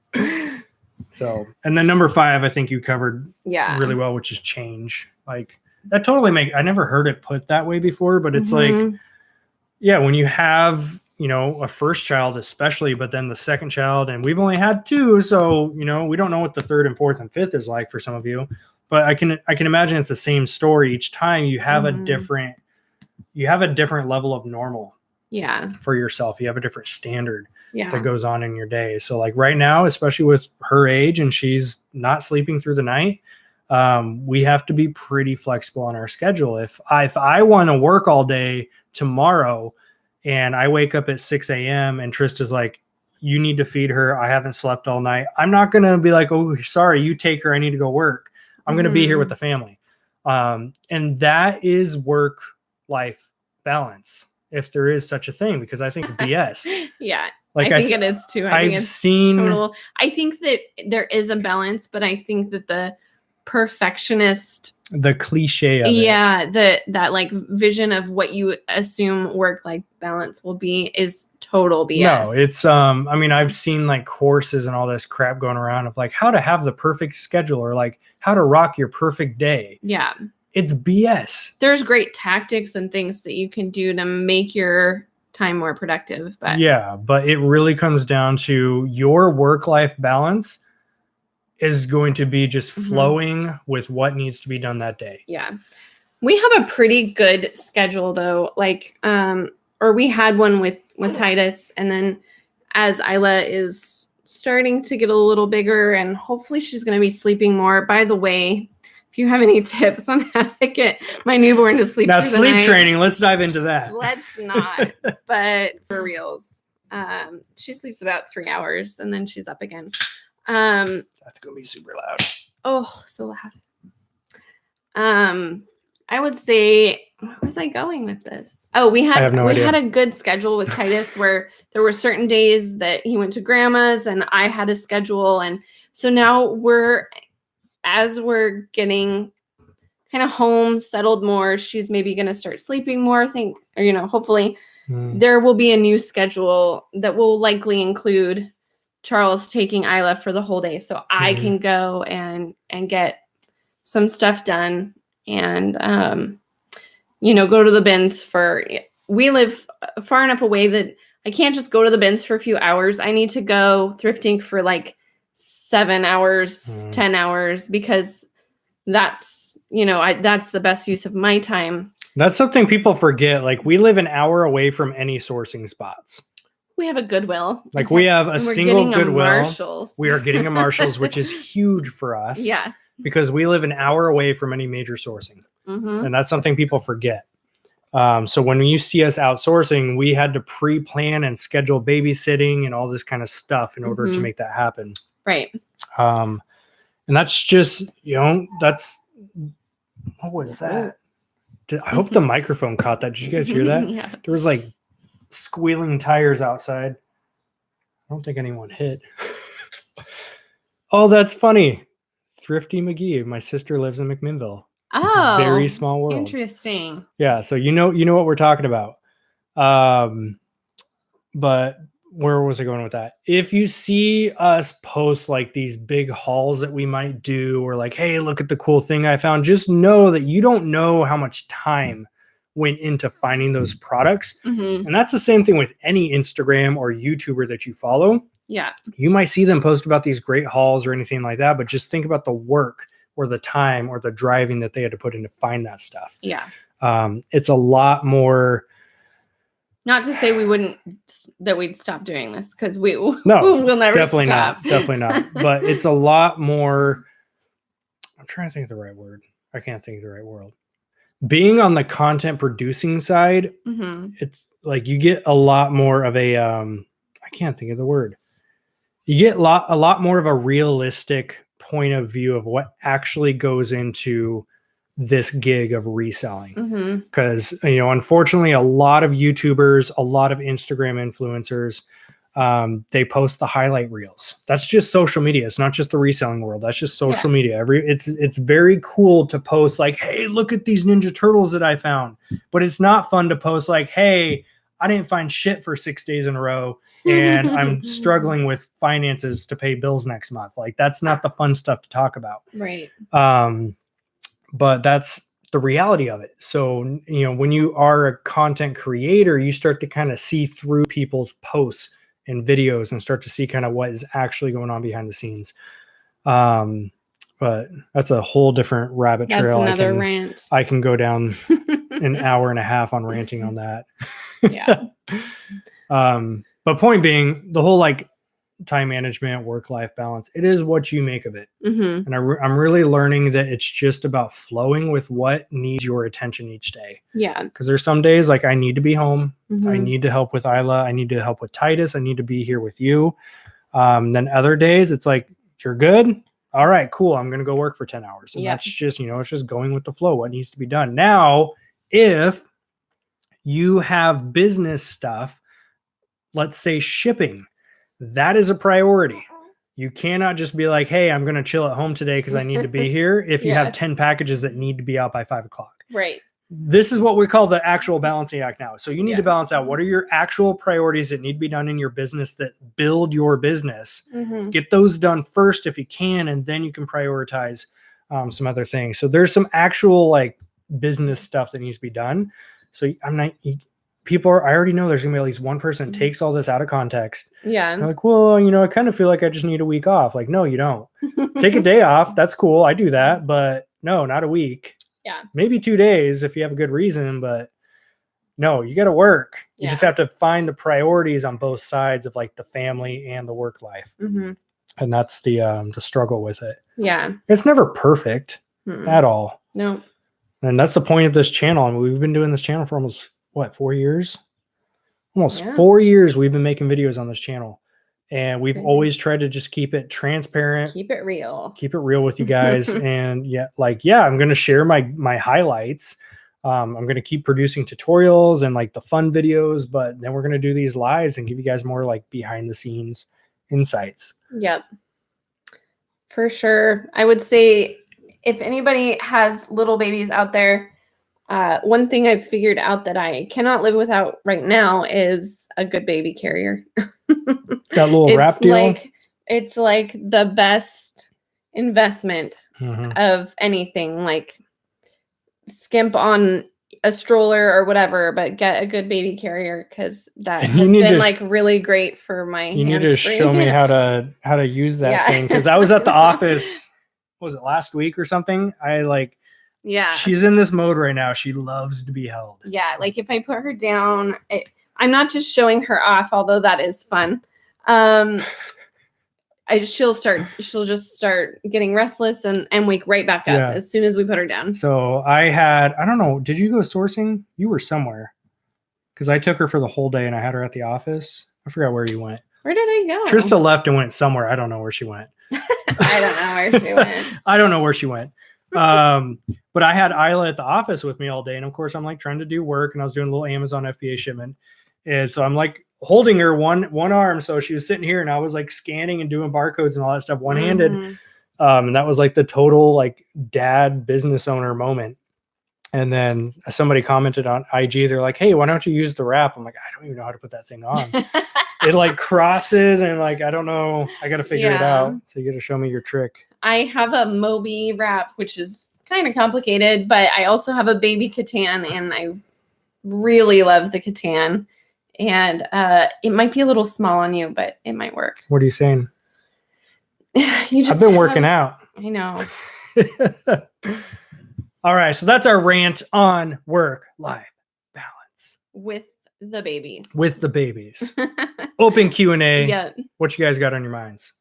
So, and then number 5, I think you covered really well, which is change. Like that totally I never heard it put that way before, but it's like, yeah, when you have, a first child especially, but then the second child, and we've only had 2. So, we don't know what the 3rd and 4th and 5th is like for some of you, but I can imagine it's the same story each time. You have a different level of normal for yourself. You have a different standard that goes on in your day. So like right now, especially with her age and she's not sleeping through the night, we have to be pretty flexible on our schedule. If I want to work all day tomorrow and I wake up at 6 a.m. and Trista's like, you need to feed her. I haven't slept all night. I'm not going to be like, oh, sorry, you take her. I need to go work. I'm going to be here with the family. And that is work-life balance, if there is such a thing, because I think it's BS. Yeah. Like I think it is too. I think that there is a balance, but I think that the perfectionist, the cliche of it, that like vision of what you assume work-life balance will be is total BS. No, it's I've seen like courses and all this crap going around of like how to have the perfect schedule or like how to rock your perfect day. Yeah. It's BS. There's great tactics and things that you can do to make your time more productive. But it really comes down to your work-life balance is going to be just flowing with what needs to be done that day. Yeah. We have a pretty good schedule though. Like, or we had one with Titus, and then as Isla is starting to get a little bigger and hopefully she's going to be sleeping more. By the way, if you have any tips on how to get my newborn to sleep now, through sleep the night, training, let's dive into that. Let's not, but for reals. She sleeps about 3 hours and then she's up again. That's going to be super loud. Oh, so loud. I would say, where was I going with this? Oh, we had a good schedule with Titus where there were certain days that he went to grandma's and I had a schedule. And so now as we're getting kind of home, settled more, she's maybe going to start sleeping more, hopefully there will be a new schedule that will likely include Charles taking Isla for the whole day. So I can go and get some stuff done and, go to the bins we live far enough away that I can't just go to the bins for a few hours. I need to go thrifting for like 7 hours, 10 hours, because that's, that's the best use of my time. That's something people forget. Like we live an hour away from any sourcing spots. We have a Goodwill. Like we have a single Goodwill. We are getting a Marshall's, which is huge for us. Yeah. Because we live an hour away from any major sourcing. And that's something people forget. So when you see us outsourcing, we had to pre-plan and schedule babysitting and all this kind of stuff in order to make that happen. Right. And that's just, what was that? I hope the microphone caught that. Did you guys hear that? Yeah. There was like squealing tires outside. I don't think anyone hit. Oh, that's funny. Thrifty McGee. My sister lives in McMinnville. Oh, very small world. Interesting. Yeah. So you know what we're talking about. But where was I going with that? If you see us post like these big hauls that we might do, or like, hey, look at the cool thing I found, just know that you don't know how much time went into finding those products. And that's the same thing with any Instagram or YouTuber that you follow. Yeah. You might see them post about these great hauls or anything like that, but just think about the work or the time or the driving that they had to put in to find that stuff. Yeah. It's a lot more. Not to say that we'd stop doing this, because we'll never definitely stop. Definitely not. But it's a lot more. I'm trying to think of the right word. I can't think of the right word. Being on the content producing side, it's like you get a lot more of a. I can't think of the word. You get a lot more of a realistic point of view of what actually goes into this gig of reselling. Because, unfortunately, a lot of YouTubers, a lot of Instagram influencers, they post the highlight reels. That's just social media. It's not just the reselling world. That's just social media. It's very cool to post like, hey, look at these Ninja Turtles that I found. But it's not fun to post like, hey, I didn't find shit for 6 days in a row and I'm struggling with finances to pay bills next month. Like, that's not the fun stuff to talk about. Right. But that's the reality of it. So, when you are a content creator, you start to kind of see through people's posts and videos and start to see kind of what is actually going on behind the scenes. But that's a whole different rabbit trail. That's another rant. I can go down an hour and a half on ranting on that. Yeah. But point being, the whole like time management, work-life balance, it is what you make of it. And I'm really learning that it's just about flowing with what needs your attention each day. Yeah. Because there's some days like I need to be home. I need to help with Isla. I need to help with Titus. I need to be here with you. Then other days it's like, you're good. All right, cool. I'm going to go work for 10 hours. And that's just, it's just going with the flow. What needs to be done. Now, if you have business stuff, let's say shipping, that is a priority. You cannot just be like, hey, I'm going to chill at home today because I need to be here if you have 10 packages that need to be out by 5 o'clock. Right. This is what we call the actual balancing act now. So you need to balance out what are your actual priorities that need to be done in your business that build your business. Get those done first if you can, and then you can prioritize some other things. So there's some actual like business stuff that needs to be done. So I already know there's gonna be at least one person takes all this out of context. Yeah. They're like, well, I kind of feel like I just need a week off. Like, no, you don't. Take a day off. That's cool. I do that, but no, not a week. Yeah. Maybe 2 days if you have a good reason, but no, you got to work. You just have to find the priorities on both sides of like the family and the work life. And that's the struggle with it. Yeah. It's never perfect at all. No. And that's the point of this channel. I mean, we've been doing this channel for almost 4 years? Almost 4 years we've been making videos on this channel. And we've always tried to just keep it transparent. Keep it real with you guys. And I'm going to share my highlights. I'm going to keep producing tutorials and like the fun videos, but then we're going to do these lives and give you guys more like behind the scenes insights. Yep. For sure. I would say if anybody has little babies out there, one thing I've figured out that I cannot live without right now is a good baby carrier. That little wrap deal? It's like the best investment of anything. Like skimp on a stroller or whatever, but get a good baby carrier because that has been like really great for my hands. You need to show me how to use that thing because I was at the office. What was it, last week or something? She's in this mode right now. She loves to be held. Yeah, like if I put her down, I'm not just showing her off, although that is fun. She'll just start getting restless and wake right back up as soon as we put her down. So I don't know, did you go sourcing? You were somewhere because I took her for the whole day and I had her at the office. I forgot where you went. Where did I go? Trista left and went somewhere. I don't know where she went. I don't know where she went. I don't know where she went. But I had Isla at the office with me all day. And of course I'm like trying to do work and I was doing a little Amazon FBA shipment. And so I'm like holding her one arm. So she was sitting here and I was like scanning and doing barcodes and all that stuff one-handed. And that was like the total like dad business owner moment. And then somebody commented on IG, they're like, hey, why don't you use the wrap? I'm like, I don't even know how to put that thing on. It like crosses and like, I don't know. I got to figure it out. So you got to show me your trick. I have a Moby wrap, which is kind of complicated, but I also have a baby Catan, and I really love the Catan. And it might be a little small on you, but it might work. What are you saying? I've been working out. I know. All right. So that's our rant on work-life balance. With the babies. Open Q&A. Yeah. What you guys got on your minds?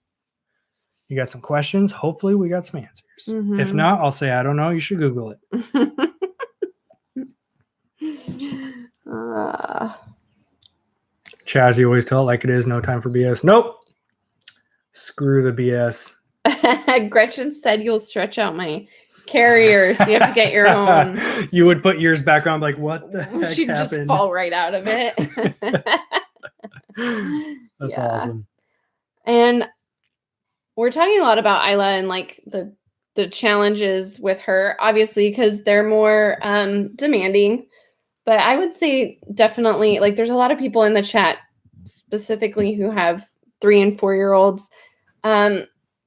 You got some questions? Hopefully we got some answers. If not, I'll say, I don't know. You should Google it. Chaz, you always tell it like it is. No time for BS. Nope. Screw the BS. Gretchen said you'll stretch out my carriers. You have to get your own. You would put yours back on, like, what the heck She'd happened? just fall right out of it. That's awesome. And we're talking a lot about Isla and like the challenges with her, obviously, because they're more demanding. But I would say definitely, like, there's a lot of people in the chat specifically who have 3 and 4-year-olds.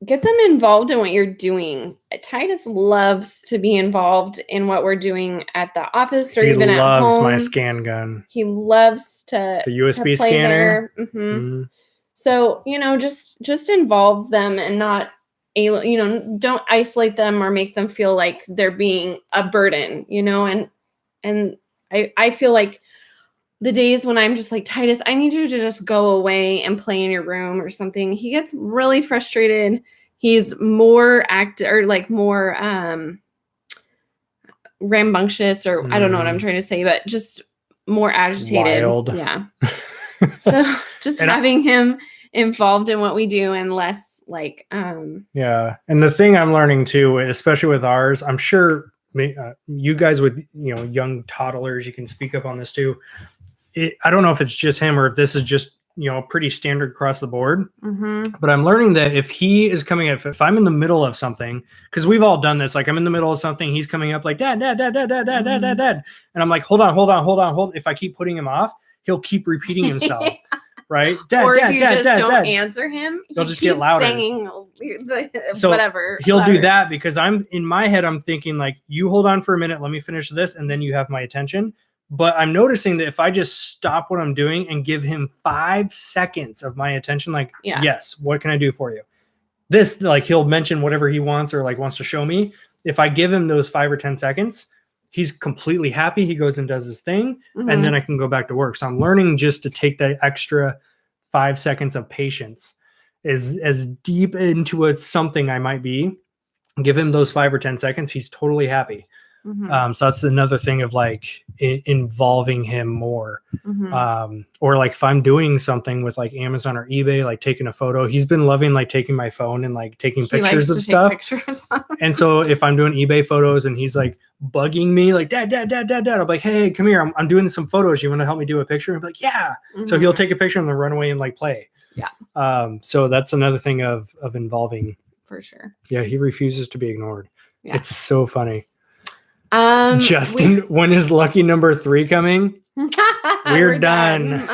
Get them involved in what you're doing. Titus loves to be involved in what we're doing at the office or even at home. He loves my scan gun. He loves the USB scanner. So, just involve them and not, don't isolate them or make them feel like they're being a burden, and I feel like the days when I'm just like, Titus, I need you to just go away and play in your room or something. He gets really frustrated. He's more more rambunctious, or I don't know what I'm trying to say, but just more agitated. Wild. Yeah. So just having him involved in what we do and less like, yeah. And the thing I'm learning too, especially with ours, I'm sure you guys with, young toddlers, you can speak up on this too. I don't know if it's just him or if this is just, pretty standard across the board. But I'm learning that if he is coming up, if I'm in the middle of something, because we've all done this, like I'm in the middle of something, he's coming up like, dad, dad, dad, dad, dad, dad, dad, dad, dad. And I'm like, hold on. If I keep putting him off, he'll keep repeating himself. Right? Dad, or dad, if you dad, just dad, don't dad. Answer him, he'll just get louder. Saying so whatever. He'll do that because I'm in my head, I'm thinking like, you hold on for a minute, let me finish this, and then you have my attention. But I'm noticing that if I just stop what I'm doing and give him 5 seconds of my attention, like, yes, what can I do for you? This, like, he'll mention whatever he wants or like wants to show me. If I give him those 5 or 10 seconds, he's completely happy. He goes and does his thing, and then I can go back to work. So I'm learning just to take that extra 5 seconds of patience, is as deep into something I might be. Give him those 5 or 10 seconds. He's totally happy. So that's another thing of like involving him more. Or like if I'm doing something with like Amazon or eBay, like taking a photo, he's been loving like taking my phone and like taking pictures of stuff. And so if I'm doing eBay photos and he's like bugging me like, dad, I'm like, hey, come here. I'm doing some photos. You want to help me do a picture? I'm like, yeah. So he'll take a picture and then run away and like play. Yeah. So that's another thing of involving. For sure. Yeah. He refuses to be ignored. Yeah. It's so funny. Justin, when is lucky number 3 coming? We're done.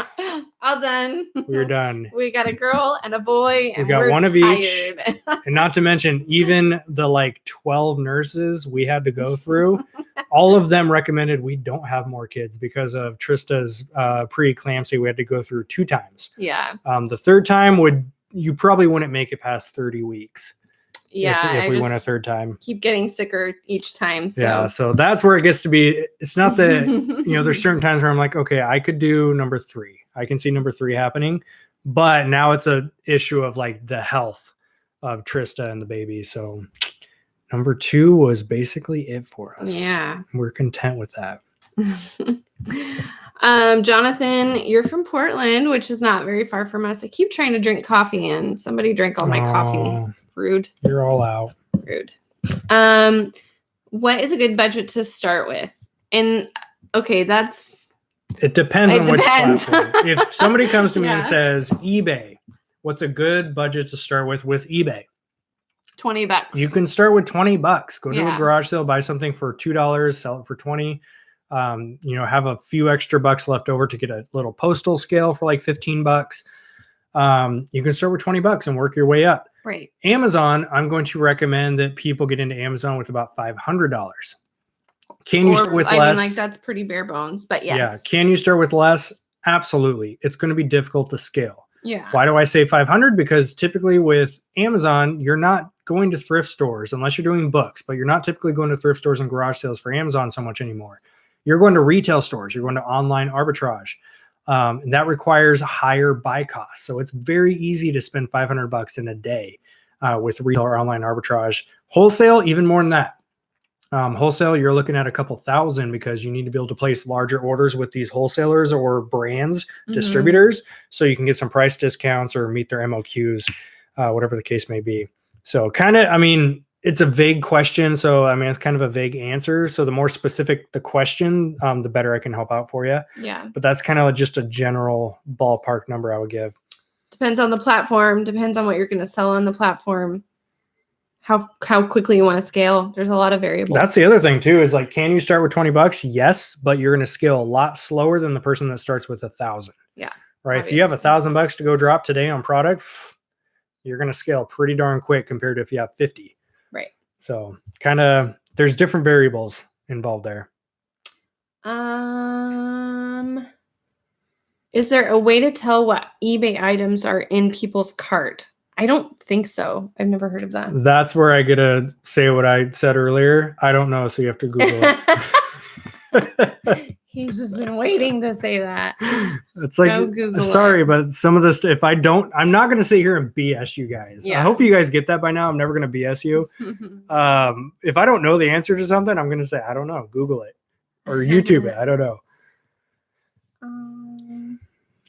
All done. We're done. We got a girl and a boy, and we got one of tired. each. And not to mention, even the like 12 nurses we had to go through, all of them recommended we don't have more kids because of Trista's preeclampsia. We had to go through 2 times. Yeah. The 3rd time you probably wouldn't make it past 30 weeks. Yeah, if we went a 3rd time, keep getting sicker each time. So. Yeah, so that's where it gets to be. It's not that there's certain times where I'm like, okay, I could do number 3. I can see number 3 happening, but now it's a issue of like the health of Trista and the baby. So number 2 was basically it for us. Yeah, we're content with that. Jonathan, you're from Portland, which is not very far from us. I keep trying to drink coffee, and somebody drank all my coffee. Rude. You're all out. Rude. What is a good budget to start with? And okay, it depends on which platform. If somebody comes to me and says eBay, what's a good budget to start with eBay? $20. You can start with $20. Go to a garage sale, buy something for $2, sell it for $20. Have a few extra bucks left over to get a little postal scale for like $15. You can start with $20 and work your way up. Right. Amazon, I'm going to recommend that people get into Amazon with about $500. Can you start with less? I mean, like, that's pretty bare bones, but yes. Yeah. Can you start with less? Absolutely. It's going to be difficult to scale. Yeah. Why do I say 500? Because typically with Amazon, you're not going to thrift stores unless you're doing books, but you're not typically going to thrift stores and garage sales for Amazon so much anymore. You're going to retail stores. You're going to online arbitrage. And that requires higher buy costs. So it's very easy to spend $500 in a day with retail or online arbitrage. Wholesale, even more than that. Wholesale, you're looking at a couple thousand because you need to be able to place larger orders with these wholesalers or brands, distributors, so you can get some price discounts or meet their MOQs, whatever the case may be. So kind of, I mean, it's a vague question. So, I mean, it's kind of a vague answer. So the more specific the question, the better I can help out for you. Yeah. But that's kind of just a general ballpark number I would give. Depends on the platform. Depends on what you're going to sell on the platform. How quickly you want to scale. There's a lot of variables. That's the other thing too, is like, can you start with $20? Yes, but you're going to scale a lot slower than the person that starts with 1,000. Yeah. Right. Obviously. If you have $1,000 to go drop today on product, you're going to scale pretty darn quick compared to if you have 50. Right. So kind of, there's different variables involved there. Is there a way to tell what eBay items are in people's cart? I don't think so. I've never heard of that. That's where I get to say what I said earlier. I don't know, so you have to Google it. He's just been waiting to say that. It's like, sorry, but some of this, if I don't, I'm not going to sit here and BS you guys. Yeah. I hope you guys get that by now. I'm never going to BS you. If I don't know the answer to something, I'm going to say, I don't know. Google it or YouTube it. I don't know.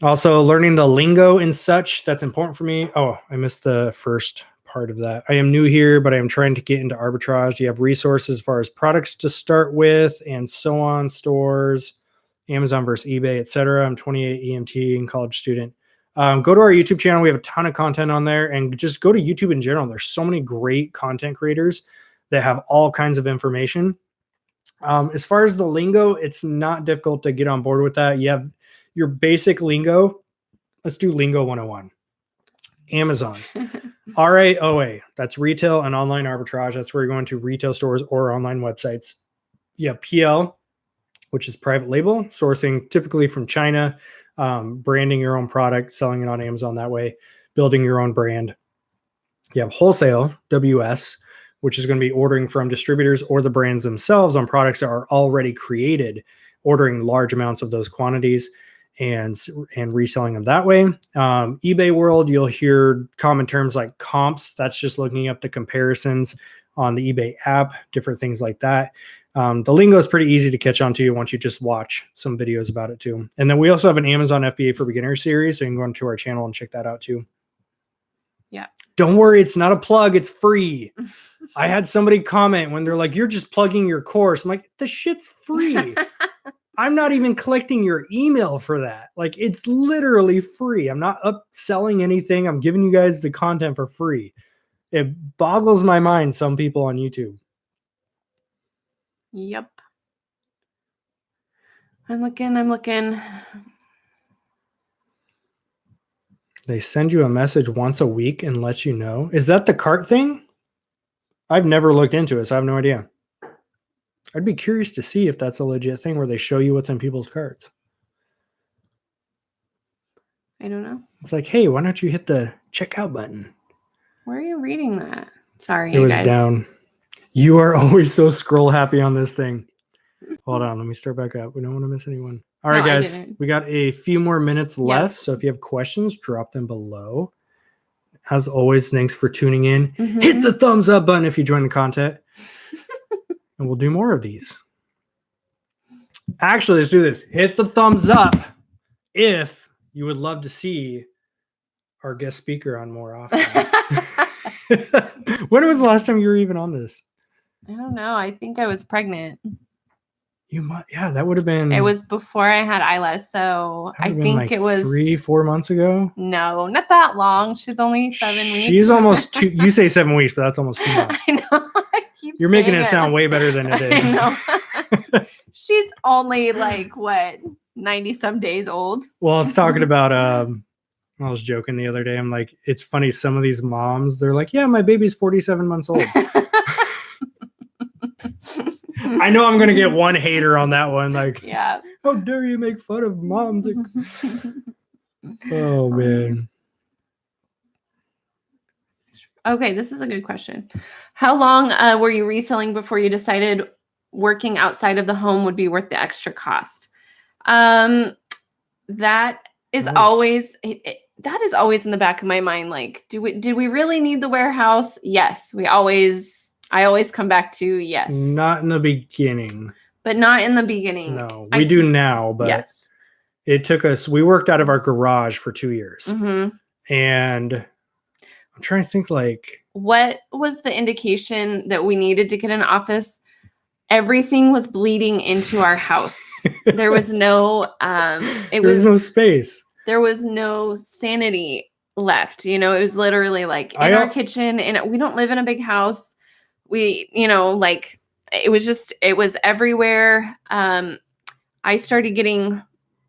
Also, learning the lingo and such, that's important for me. Oh, I missed the first part of that. I am new here, but I am trying to get into arbitrage. You have resources as far as products to start with and so on, stores, Amazon versus eBay, etc. I'm 28 EMT and college student. Go to our YouTube channel. We have a ton of content on there, and just go to YouTube in general. There's so many great content creators that have all kinds of information. As far as the lingo, it's not difficult to get on board with that. You have your basic lingo. Let's do lingo 101. Amazon. RAOA. That's retail and online arbitrage. That's where you're going to retail stores or online websites. You have PL, which is private label, sourcing typically from China, branding your own product, selling it on Amazon that way, building your own brand. You have wholesale, WS, which is going to be ordering from distributors or the brands themselves on products that are already created, ordering large amounts of those quantities and reselling them that way. eBay world, you'll hear common terms like comps. That's just looking up the comparisons on the eBay app, different things like that. The lingo is pretty easy to catch on to once you just watch some videos about it too. And then we also have an Amazon FBA for Beginners series, so you can go onto our channel and check that out too. Yeah. Don't worry, it's not a plug, it's free. I had somebody comment when they're like, you're just plugging your course. I'm like, the shit's free. I'm not even collecting your email for that. Like, it's literally free. I'm not upselling anything. I'm giving you guys the content for free. It boggles my mind, some people on YouTube. Yep. I'm looking. They send you a message once a week and let you know. Is that the cart thing? I've never looked into it, so I have no idea. I'd be curious to see if that's a legit thing where they show you what's in people's carts. I don't know. It's like, hey, why don't you hit the checkout button? Where are you reading that? Sorry, it was guys. Down. You are always so scroll happy on this thing. Hold on, let me start back up. We don't want to miss anyone. All right, guys, we got a few more minutes left. So if you have questions, drop them below. As always, thanks for tuning in. Hit the thumbs up button if you join the content. And we'll do more of these. Actually, let's do this. Hit the thumbs up if you would love to see our guest speaker on more often. When was the last time you were even on this? I don't know. I think I was pregnant. You might, yeah, that would have been. It was before I had Isla, so I think like it was 3-4 months ago. No, not that long. She's only 7 weeks. She's almost 2. You say 7 weeks, but that's almost 2 months. I know. You're making it sound way better than it is. I know. She's only like what 90 some days old. Well, I was talking about I was joking the other day. I'm like, it's funny. Some of these moms, they're like, yeah, my baby's 47 months old. I know I'm going to get one hater on that one. Like, yeah. How dare you make fun of moms? Oh, man. Okay, this is a good question. How long were you reselling before you decided working outside of the home would be worth the extra cost? That is always that is always in the back of my mind. Like, did we really need the warehouse? Yes, I always come back to yes. Not in the beginning. But not in the beginning. No, we do now, but yes. It took us, we worked out of our garage for 2 years. Mm-hmm. And I'm trying to think, like, what was the indication that we needed to get an office? Everything was bleeding into our house. There was no, there was no space. There was no sanity left. You know, it was literally like in our kitchen, and we don't live in a big house. We, you know, like it was everywhere. I started getting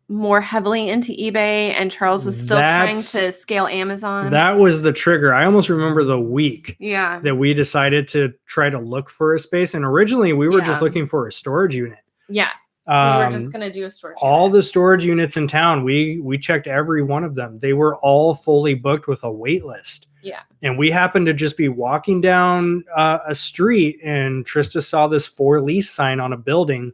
more heavily into eBay, and Charles was still trying to scale Amazon. That was the trigger. I almost remember the week that we decided to try to look for a space. And originally we were just looking for a storage unit. Yeah. We were just going to do a storage unit. All the storage units in town, we checked every one of them. They were all fully booked with a wait list. Yeah. And we happened to just be walking down a street, and Trista saw this for lease sign on a building,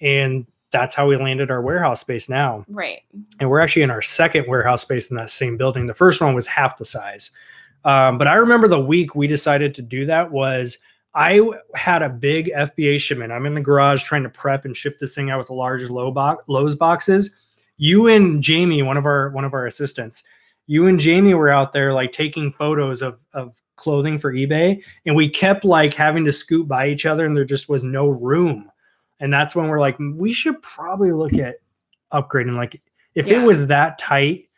and that's how we landed our warehouse space now. Right. And we're actually in our second warehouse space in that same building. The first one was half the size. But I remember the week we decided to do that was I had a big FBA shipment. I'm in the garage trying to prep and ship this thing out with the large Lowe's boxes. You and Jamie, one of our assistants, you and Jamie were out there like taking photos of clothing for eBay. And we kept like having to scoot by each other, and there just was no room. And that's when we're like, we should probably look at upgrading. Like if it was that tight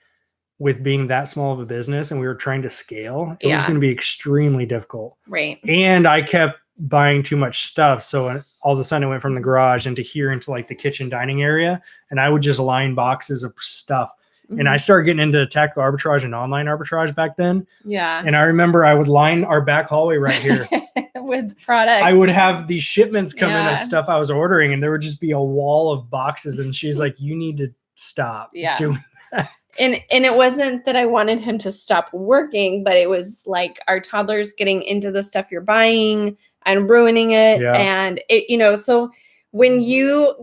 with being that small of a business and we were trying to scale, it was going to be extremely difficult. Right. And I kept buying too much stuff. So all of a sudden I went from the garage into here into like the kitchen dining area, and I would just line boxes of stuff. Mm-hmm. And I started getting into tactical arbitrage and online arbitrage back then. Yeah. And I remember I would line our back hallway right here. With products. I would have these shipments come in of stuff I was ordering, and there would just be a wall of boxes, and she's like, you need to stop doing that. And it wasn't that I wanted him to stop working, but it was like our toddler's getting into the stuff you're buying and ruining it. Yeah. And it, you know, so when you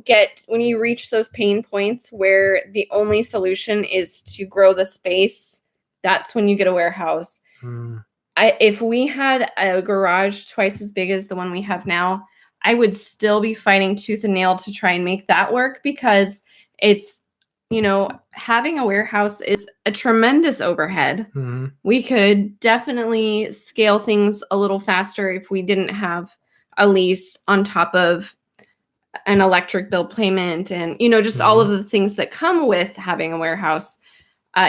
reach those pain points where the only solution is to grow the space, that's when you get a warehouse. If we had a garage twice as big as the one we have now, I would still be fighting tooth and nail to try and make that work, because it's, you know, having a warehouse is a tremendous overhead. Mm-hmm. We could definitely scale things a little faster if we didn't have a lease on top of an electric bill payment and, you know, just all of the things that come with having a warehouse,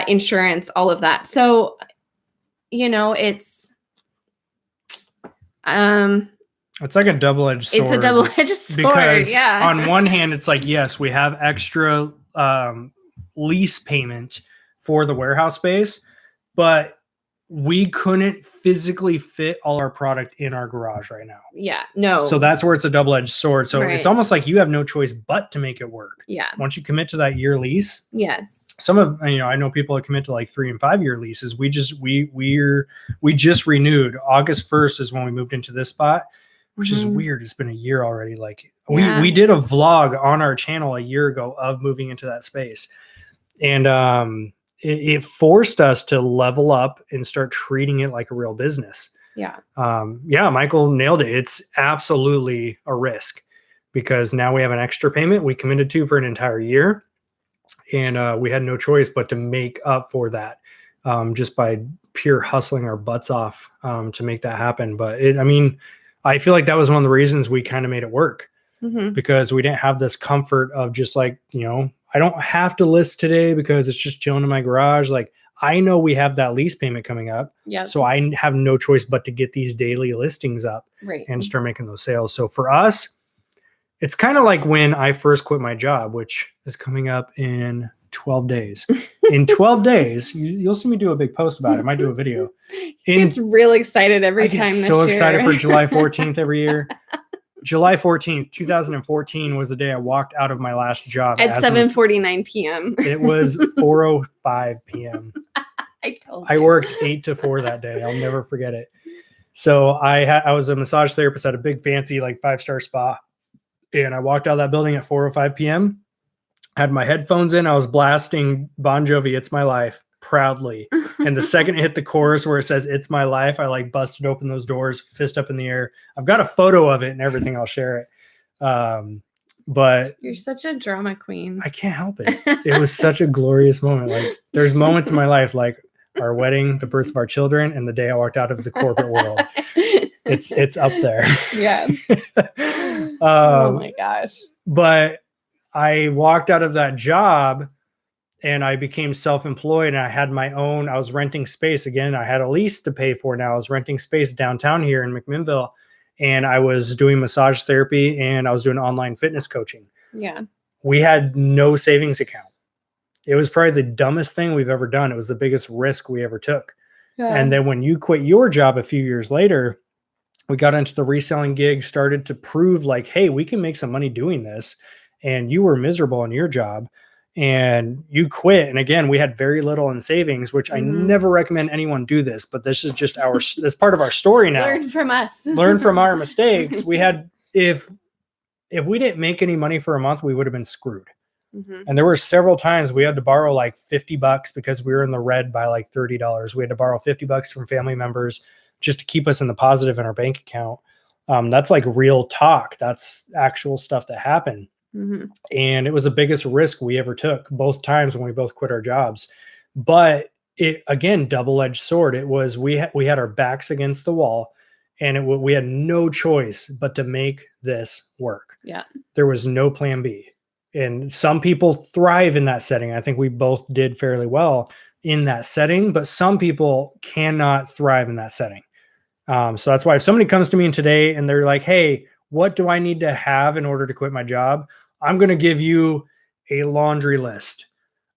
insurance, all of that. So, you know, it's like a double-edged sword. It's a double-edged sword, because on one hand, it's like, yes, we have extra lease payment for the warehouse space, but we couldn't physically fit all our product in our garage right now. Yeah, no. So that's where it's a double-edged sword. So it's almost like you have no choice but to make it work. Yeah. Once you commit to that year lease. Yes. Some of, you know, I know people that commit to like 3 and 5 year leases. We just renewed. August 1st is when we moved into this spot, which is weird. It's been a year already. Like we did a vlog on our channel a year ago of moving into that space. And it forced us to level up and start treating it like a real business. Yeah. Michael nailed it. It's absolutely a risk, because now we have an extra payment we committed to for an entire year. And we had no choice but to make up for that just by pure hustling our butts off to make that happen. But I feel like that was one of the reasons we kind of made it work, because we didn't have this comfort of just like, you know, I don't have to list today because it's just chilling in my garage. Like, I know we have that lease payment coming up. Yeah. So I have no choice but to get these daily listings up and start making those sales. So for us, it's kind of like when I first quit my job, which is coming up in 12 days. In 12 days, you'll see me do a big post about it. I might do a video. He gets real excited every time. I get so excited for July 14th every year. July 14th, 2014 was the day I walked out of my last job. At 7:49 p.m. It was 4:05 p.m. I worked 8 to 4 that day. I'll never forget it. So I was a massage therapist at a big fancy like 5-star spa. And I walked out of that building at 4:05 p.m. Had my headphones in. I was blasting Bon Jovi, It's My Life, proudly. And the second it hit the chorus where it says It's My Life, I like busted open those doors, fist up in the air. I've got a photo of it and everything. I'll share it. But you're such a drama queen. I can't help it. It was such a glorious moment. Like there's moments in my life, like our wedding, the birth of our children, and the day I walked out of the corporate world. It's up there. Yeah. Oh my gosh. But I walked out of that job and I became self-employed and I had my own, I was renting space again. I had a lease to pay for now. I was renting space downtown here in McMinnville and I was doing massage therapy and I was doing online fitness coaching. Yeah. We had no savings account. It was probably the dumbest thing we've ever done. It was the biggest risk we ever took. Yeah. And then when you quit your job a few years later, we got into the reselling gig, started to prove like, hey, we can make some money doing this. And you were miserable in your job and you quit. And again, we had very little in savings, which I never recommend anyone do this, but this is just this part of our story now. Learn from us. Learn from our mistakes. We had, if we didn't make any money for a month, we would have been screwed. And there were several times we had to borrow like $50 because we were in the red by like $30. We had to borrow $50 from family members just to keep us in the positive in our bank account. That's like real talk. That's actual stuff that happened. And it was the biggest risk we ever took both times when we both quit our jobs. But it, again, double-edged sword. It was, we had our backs against the wall and we had no choice but to make this work. Yeah. There was no plan B. And some people thrive in that setting. I think we both did fairly well in that setting, but some people cannot thrive in that setting. So that's why if somebody comes to me today and they're like, hey, what do I need to have in order to quit my job? I'm going to give you a laundry list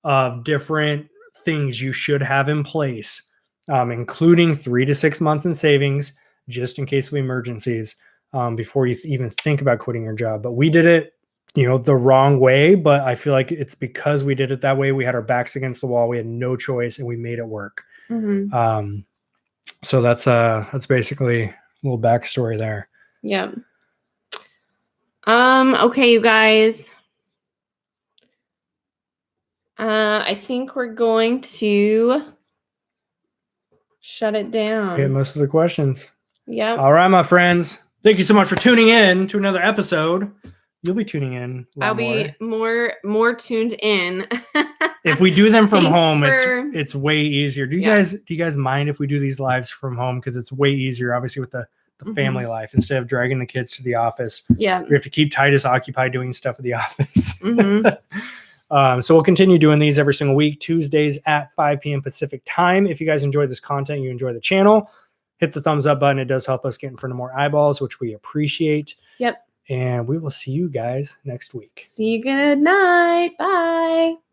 of different things you should have in place, including 3 to 6 months in savings, just in case of emergencies, before you even think about quitting your job. But we did it, the wrong way. But I feel like it's because we did it that way. We had our backs against the wall. We had no choice and we made it work. So that's basically a little backstory there. Yeah. Okay, you guys. I think we're going to shut it down. Get most of the questions. Yeah. All right, my friends. Thank you so much for tuning in to another episode. You'll be tuning in. I'll be more tuned in. If we do them from home, it's way easier. Do you guys mind if we do these lives from home? Because it's way easier, obviously, with the family life instead of dragging the kids to the office. Yeah. We have to keep Titus occupied doing stuff at the office. So we'll continue doing these every single week, Tuesdays at 5 p.m. Pacific time. If you guys enjoy this content, you enjoy the channel, hit the thumbs up button. It does help us get in front of more eyeballs, which we appreciate. Yep. And we will see you guys next week. See you. Good night. Bye.